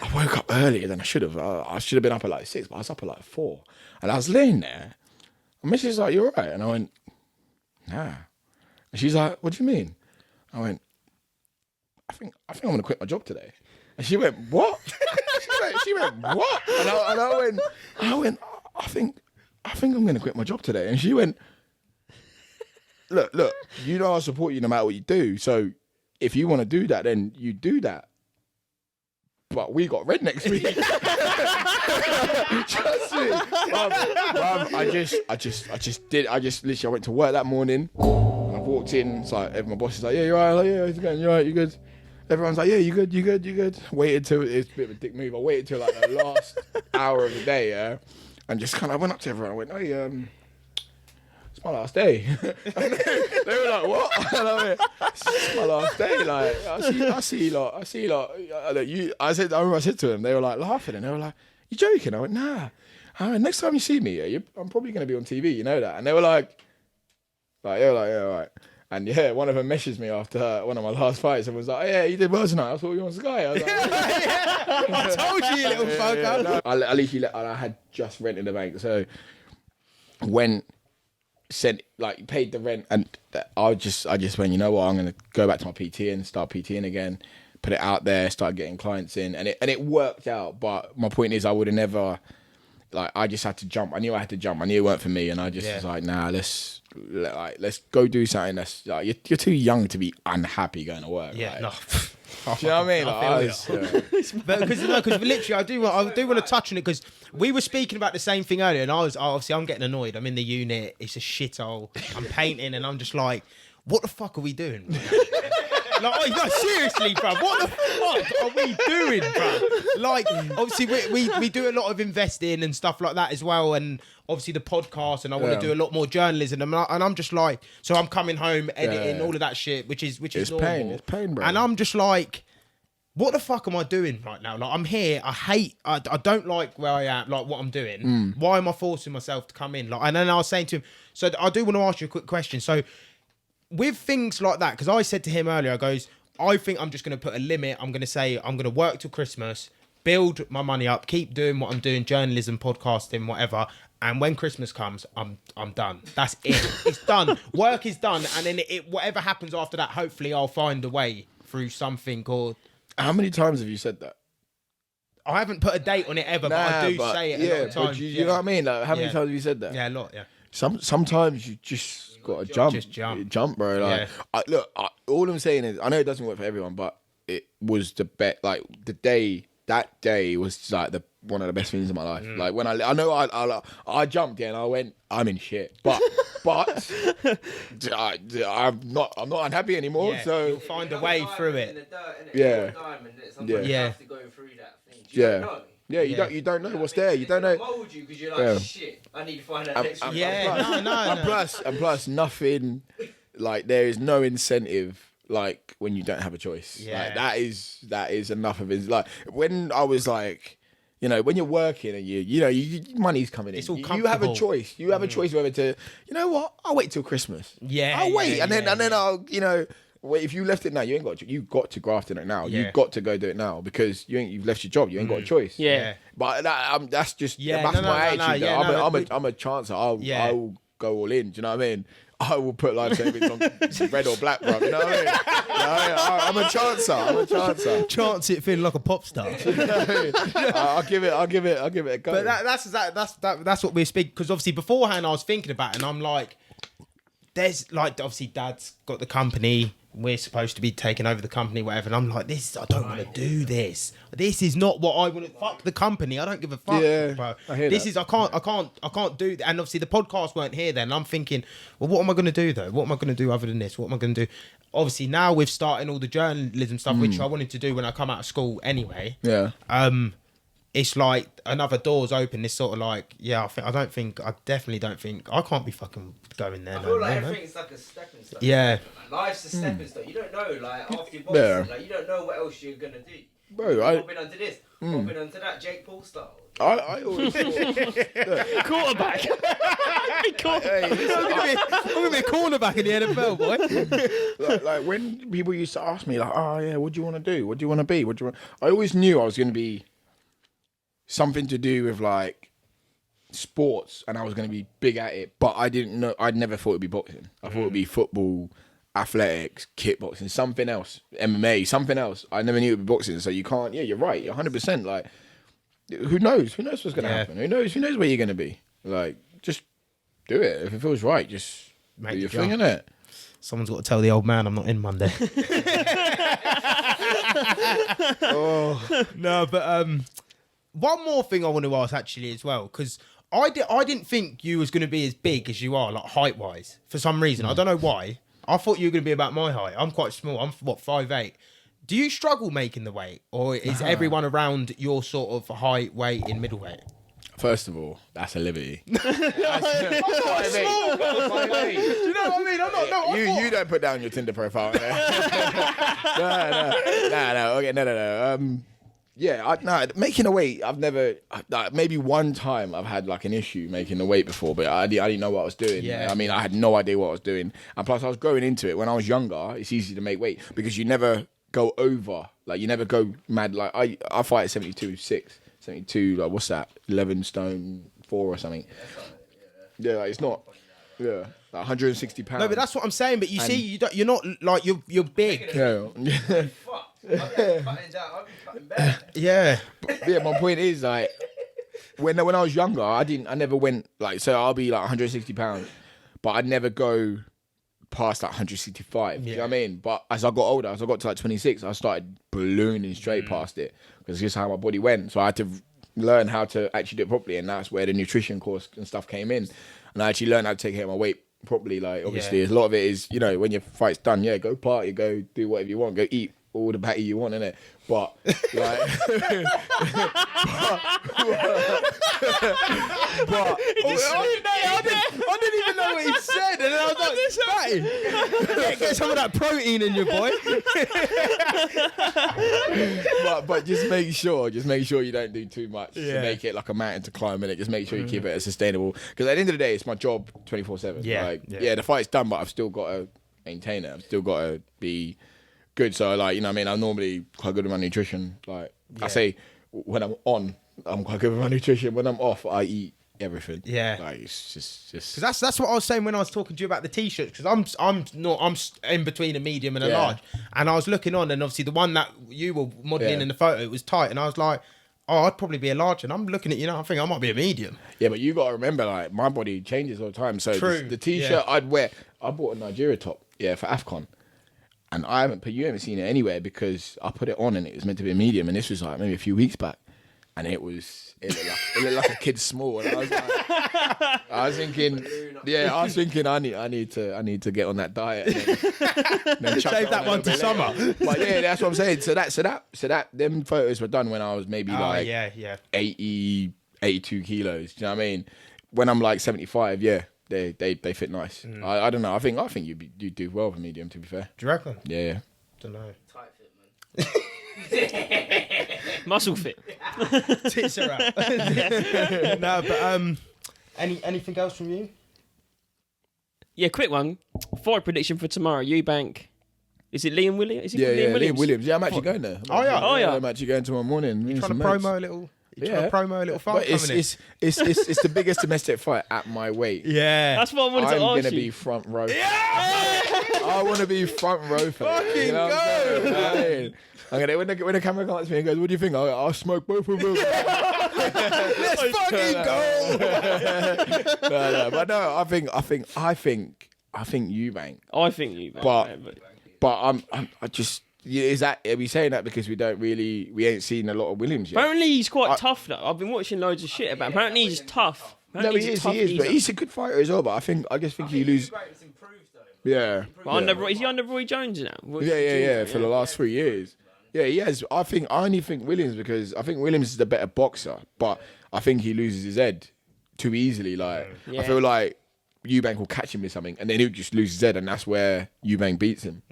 I woke up earlier than I should have. I should have been up at like 6, but I was up at like 4. And I was laying there. And Mrs. was like, "You all right?" And I went, "Nah." And she's like, "What do you mean?" I went, I think I'm going to quit my job today. And she went, "What?" she went, "What?" And I went, I think I'm going to quit my job today. And she went, look, you know I support you no matter what you do. So if you want to do that, then you do that. But we got rent next week. Trust me. I literally went to work that morning and I walked in. It's like, my boss is like, "Yeah, you're right." Like, "Yeah, how's it going? You're right, you good?" Everyone's like, "Yeah, you good. Waited till, it's a bit of a dick move. I waited till like the last hour of the day, yeah. And just kind of went up to everyone. I went, "Hey, it's my last day." And they were like, "What?" And I went, "It's my last day. Like, I see like, I said to them, they were like laughing and they were like, "You joking?" I went, "Nah." I went, "Next time you see me, yeah, I'm probably going to be on TV, you know that." And they were like, "Yeah, all right." And yeah, one of them messaged me after one of my last fights and was like, "Yeah, you did well tonight. I saw you on Sky." I was like, I told you, you little fucker. No. I literally I had just rent in the bank, so paid the rent, and I just went, you know what, I'm gonna go back to my PT and start PTing again, put it out there, start getting clients in, and it worked out. But my point is, I would have never, like, I just had to jump. I knew I had to jump. I knew it weren't for me, and I just was like, nah, let's go do something. That's like, you're too young to be unhappy going to work. Yeah, like, no. Do you know what I mean? Because literally, I do want to touch on it because we were speaking about the same thing earlier, and I'm getting annoyed. I'm in the unit, it's a shithole. I'm painting, and I'm just like, what the fuck are we doing? Like, no, seriously, bro, what the fuck are we doing, bro? Like, obviously, we do a lot of investing and stuff like that as well, and obviously the podcast, and I want to do a lot more journalism, and I'm just like, so I'm coming home, editing, all of that shit, which is normal. It's pain, bro. And I'm just like, what the fuck am I doing right now? Like, I'm here, I don't like where I am, like what I'm doing. Why am I forcing myself to come in? Like, and then I was saying to him, so I do want to ask you a quick question. So, with things like that, because I said to him earlier, I think I'm just going to put a limit. I'm going to say I'm going to work till Christmas, build my money up, keep doing what I'm doing, journalism, podcasting, whatever. And when Christmas comes, I'm done. That's it. It's done. Work is done. And then whatever happens after that, hopefully I'll find a way through something. Or how many times have you said that? I haven't put a date on it ever, but I do say it a lot of times. But you know what I mean? Like, how many times have you said that? Yeah, a lot, yeah. Sometimes you just got to jump. Just jump, bro. Like, all I'm saying is, I know it doesn't work for everyone, but it was the best. Like, that day was like one of the best things in my life. Like, when I jumped and I went, I'm in shit, but I'm not unhappy anymore. Yeah, so you'll find a way through it. In the dirt, Yeah. Sometimes you Yeah. have to go through that thing. Do you Yeah. know? Yeah, you don't know what's there. You don't know. Mold you because you're like, shit, I need to find that next week. And plus, nothing. Like, there is no incentive. Like, when you don't have a choice. Yeah. Like, that is enough of it. Like, when I was like, you know, when you're working and you money's coming in. It's all you have a comfortable. choice. You have a choice whether to, you know what? I'll wait till Christmas. Yeah, I'll wait, yeah, and then I'll, you know. Well, if you left it now, you got to graft in it now. Yeah. You've got to go do it now because you've left your job. You ain't got a choice. Yeah. But that's just Yeah, that's no, my no, attitude. yeah, I'm a chancer. I'll go all in. Do you know what I mean? I will put life savings on red or black, bro. You know what I mean? I'm a chancer. Chance it feeling like a pop star. I'll give it a go. But that's what we're speaking, because obviously beforehand I was thinking about it, and I'm like, there's like, obviously Dad's got the company, we're supposed to be taking over the company, whatever, and I'm like, I don't want to do this. This is not what I want to. Fuck the company. I don't give a fuck, Yeah, bro. I hear this that. is I can't do that. And obviously the podcast weren't here then. And I'm thinking, well, what am I going to do though? What am I going to do other than this? What am I going to do? Obviously now we're starting all the journalism stuff, which I wanted to do when I come out of school anyway. Yeah. It's like another door's open. It's sort of like, I definitely don't think I can't be fucking going there. I feel like man. everything's like a stepping stone. Yeah. Life's a stepping stone. You don't know, like, after your Yeah. boxing, like, you don't know what else you're gonna do. bro. Popping onto this, popping onto that, Jake Paul style. I always thought, Quarterback. hey, listen, I'm gonna be a cornerback in the NFL, boy. like when people used to ask me like, oh yeah, what do you want to do? What do you want to be? What do you want? I always knew I was going to be something to do with like sports, and I was going to be big at it. But I didn't know. I'd never thought it'd be boxing. I thought it'd be football, athletics, kickboxing, something else, MMA, something else. I never knew it'd be boxing. So you can't. Yeah, you're right. You're 100%. Like, who knows? Who knows what's going to happen? Who knows? Who knows where you're going to be? Like, just do it. If it feels right, just Make do your the thing, jump. innit? Someone's got to tell the old man I'm not in Monday. No, but one more thing I want to ask actually as well, because I didn't think you was going to be as big as you are, like height wise, for some reason. I don't know why. I thought you were going to be about my height. I'm quite small. I'm 5'8". Do you struggle making the weight, or is everyone around your sort of height, weight in middleweight? First of all, that's a liberty. Do you know what I mean? I'm not. No, You don't put down your Tinder profile. No. Okay, no. Yeah, making a weight. I've never. Maybe one time I've had like an issue making the weight before, but I didn't know what I was doing. Yeah. I mean, I had no idea what I was doing, and plus I was growing into it when I was younger. It's easy to make weight because you never go over. Like you never go mad. Like I fight at 72.6. 72, like what's that? 11 stone 4 or something. Yeah, like, it's not. Yeah, like 160 pounds. No, but that's what I'm saying. But you see, you're not like you're big. Yeah. Fuck. I've been cutting down. I've been cutting back. Yeah. Yeah, my point is like when I was younger, I never went like, so I'll be like 160 pounds, but I'd never go past like 165. You know what I mean? But as I got older, as I got to like 26, I started ballooning straight past it because it's just how my body went. So I had to learn how to actually do it properly, and that's where the nutrition course and stuff came in. And I actually learned how to take care of my weight properly. Like obviously, a lot of it is, you know, when your fight's done, yeah, go party, go do whatever you want, go eat all the patty you want, innit? But like, I didn't even know what he said, and then I was like, "Fatty, get some of that protein in your boy." but just make sure you don't do too much to make it like a mountain to climb, innit? Just make sure you keep it as sustainable. Because at the end of the day, it's my job 24/7. Yeah, Like, yeah. the fight's done, but I've still got to maintain it. I've still got to be good. So like, you know what I mean? I'm normally quite good with my nutrition. Like I say, when I'm on, I'm quite good with my nutrition. When I'm off, I eat everything. Yeah. Like it's just Because that's what I was saying when I was talking to you about the t-shirts. Because I'm in between a medium and a large, and I was looking on, and obviously the one that you were modelling in the photo, it was tight, and I was like, oh, I'd probably be a large, and I'm looking at you now, I think I might be a medium. Yeah, but you got to remember, like, my body changes all the time. So True. the t-shirt I'd wear, I bought a Nigeria top, for AFCON. And you haven't seen it anywhere because I put it on and it was meant to be a medium. And this was like maybe a few weeks back. And it looked like a kid small. And I was thinking, I need to get on that diet. And then chuck Save it that on one a to bit summer. later. But yeah, that's what I'm saying. So that them photos were done when I was maybe 80, 82 kilos. Do you know what I mean? When I'm like 75, they fit nice. I don't know. I think you do well with medium, to be fair. Do you reckon? Yeah. Don't know. Tight fit, man. Muscle fit. Tits are out. No, but anything else from you? Yeah, quick one. Fight prediction for tomorrow. Eubank. Is it Liam Williams? Is it Liam Williams. Yeah, I'm actually going there. Oh, yeah. I'm actually going tomorrow morning. You trying to promo a little? Trying to promo a little fight? But it's the biggest domestic fight at my weight. Yeah. That's what I wanted to I'm ask gonna you. be front row. I want to be front row for it. Fucking You know what go. I'm saying? I'm gonna, when the camera comes to me and goes, "What do you think?" I'll smoke both of them. Let's fucking go. But no, I think Eubank. I think Eubank. But I just. Are we saying that because we ain't seen a lot of Williams yet? Apparently he's quite tough now. I've been watching loads of shit about him. Apparently he's tough. No, he is, but he's a good fighter as well. But I just think he loses. It's improved though. Yeah. Is he under Roy Jones now? Yeah. For the last 3 years. Yeah, he has. I only think Williams because I think Williams is the better boxer, but I think he loses his head too easily. Like I feel like Eubank will catch him with something, and then he'll just lose his head, and that's where Eubank beats him.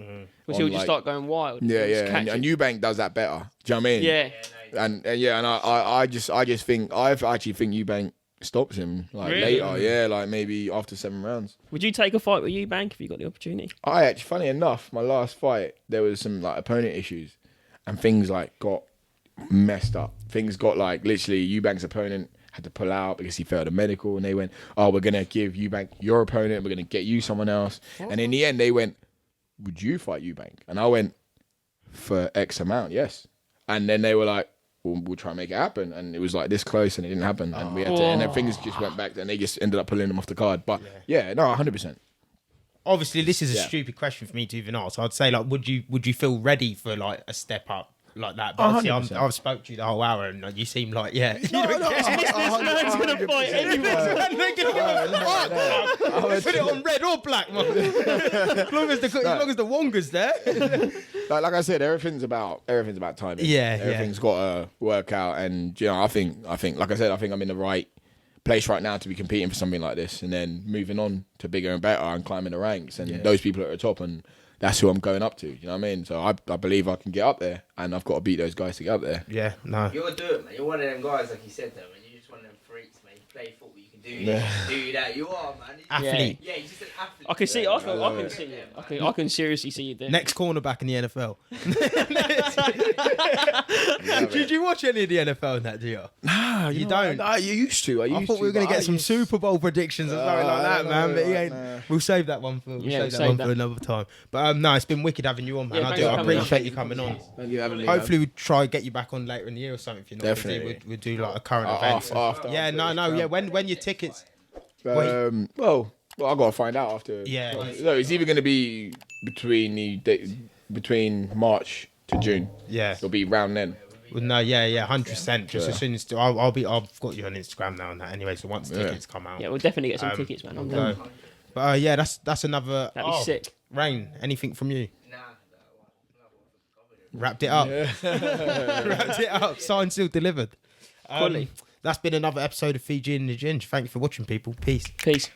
Because he'll just start going wild. Yeah, He'll just yeah. catch And you. Eubank does that better. Do you know what I mean? Yeah. And I just think I actually think Eubank stops him Really? later. Yeah, like maybe after 7 rounds. Would you take a fight with Eubank if you got the opportunity? I actually, funny enough, my last fight there was some like opponent issues, and things like got messed up. Things got like literally Eubank's opponent had to pull out because he failed a medical, and they went, "Oh, we're gonna give Eubank your opponent. We're gonna get you someone else." What? And in the end, they went, "Would you fight Eubank?" And I went, "For X amount, yes." And then they were like, we'll try and make it happen. And it was like this close and it didn't happen. And we had to, and then things just went back and they just ended up pulling them off the card. But yeah no, 100%. Obviously, this is a stupid question for me to even ask. I'd say, like, would you feel ready for like a step up like that? But obviously, I've spoke to you the whole hour, and you seem like, you don't care. This man's gonna fight anyone. They're gonna give a fuck. Put it on red or black, man. As long as the Wonga's there. Like I said, everything's about timing. Yeah, everything's got to work out, and I think like I said, I think I'm in the right place right now to be competing for something like this, and then moving on to bigger and better and climbing the ranks, and those people at the top, and that's who I'm going up to. You know what I mean? So I believe I can get up there, and I've got to beat those guys to get up there. Yeah, no. You'll do it, man. You're one of them guys, like you said, though, man. You're just one of them freaks, man. You play football, you can do this, you can do that. You are, man. Athlete. Yeah, you're just an athlete. I can see. I can see it. I can seriously see you there. Next cornerback in the NFL. Did you watch any of the NFL in that, do you? Nah, you don't. Nah, you used to. I thought we were going to get some Super Bowl predictions or something like that, man. But he ain't. We'll save that one for. For another time. But no, it's been wicked having you on, man. Yeah, I appreciate you coming on. Thank you for having me. Hopefully, we'll try and get you back on later in the year or something. If you're not Definitely. busy, we'll do like a current event. After. Yeah, no. When your tickets. Well, I got to find out after. Yeah. No, it's either going to be between March to June. Yeah. It'll be round then. Well, no, 100%. Just as soon as I've got you on Instagram now and that anyway. So once tickets come out, Yeah, we'll definitely get some tickets, man. I'm done. But that's another. That'd be sick. Rain, anything from you? Nah. Wrapped it up. Wrapped it up. Signed, sealed, delivered. Quality. That's been another episode of Fijian and Ginge. Thank you for watching, people. Peace. Peace.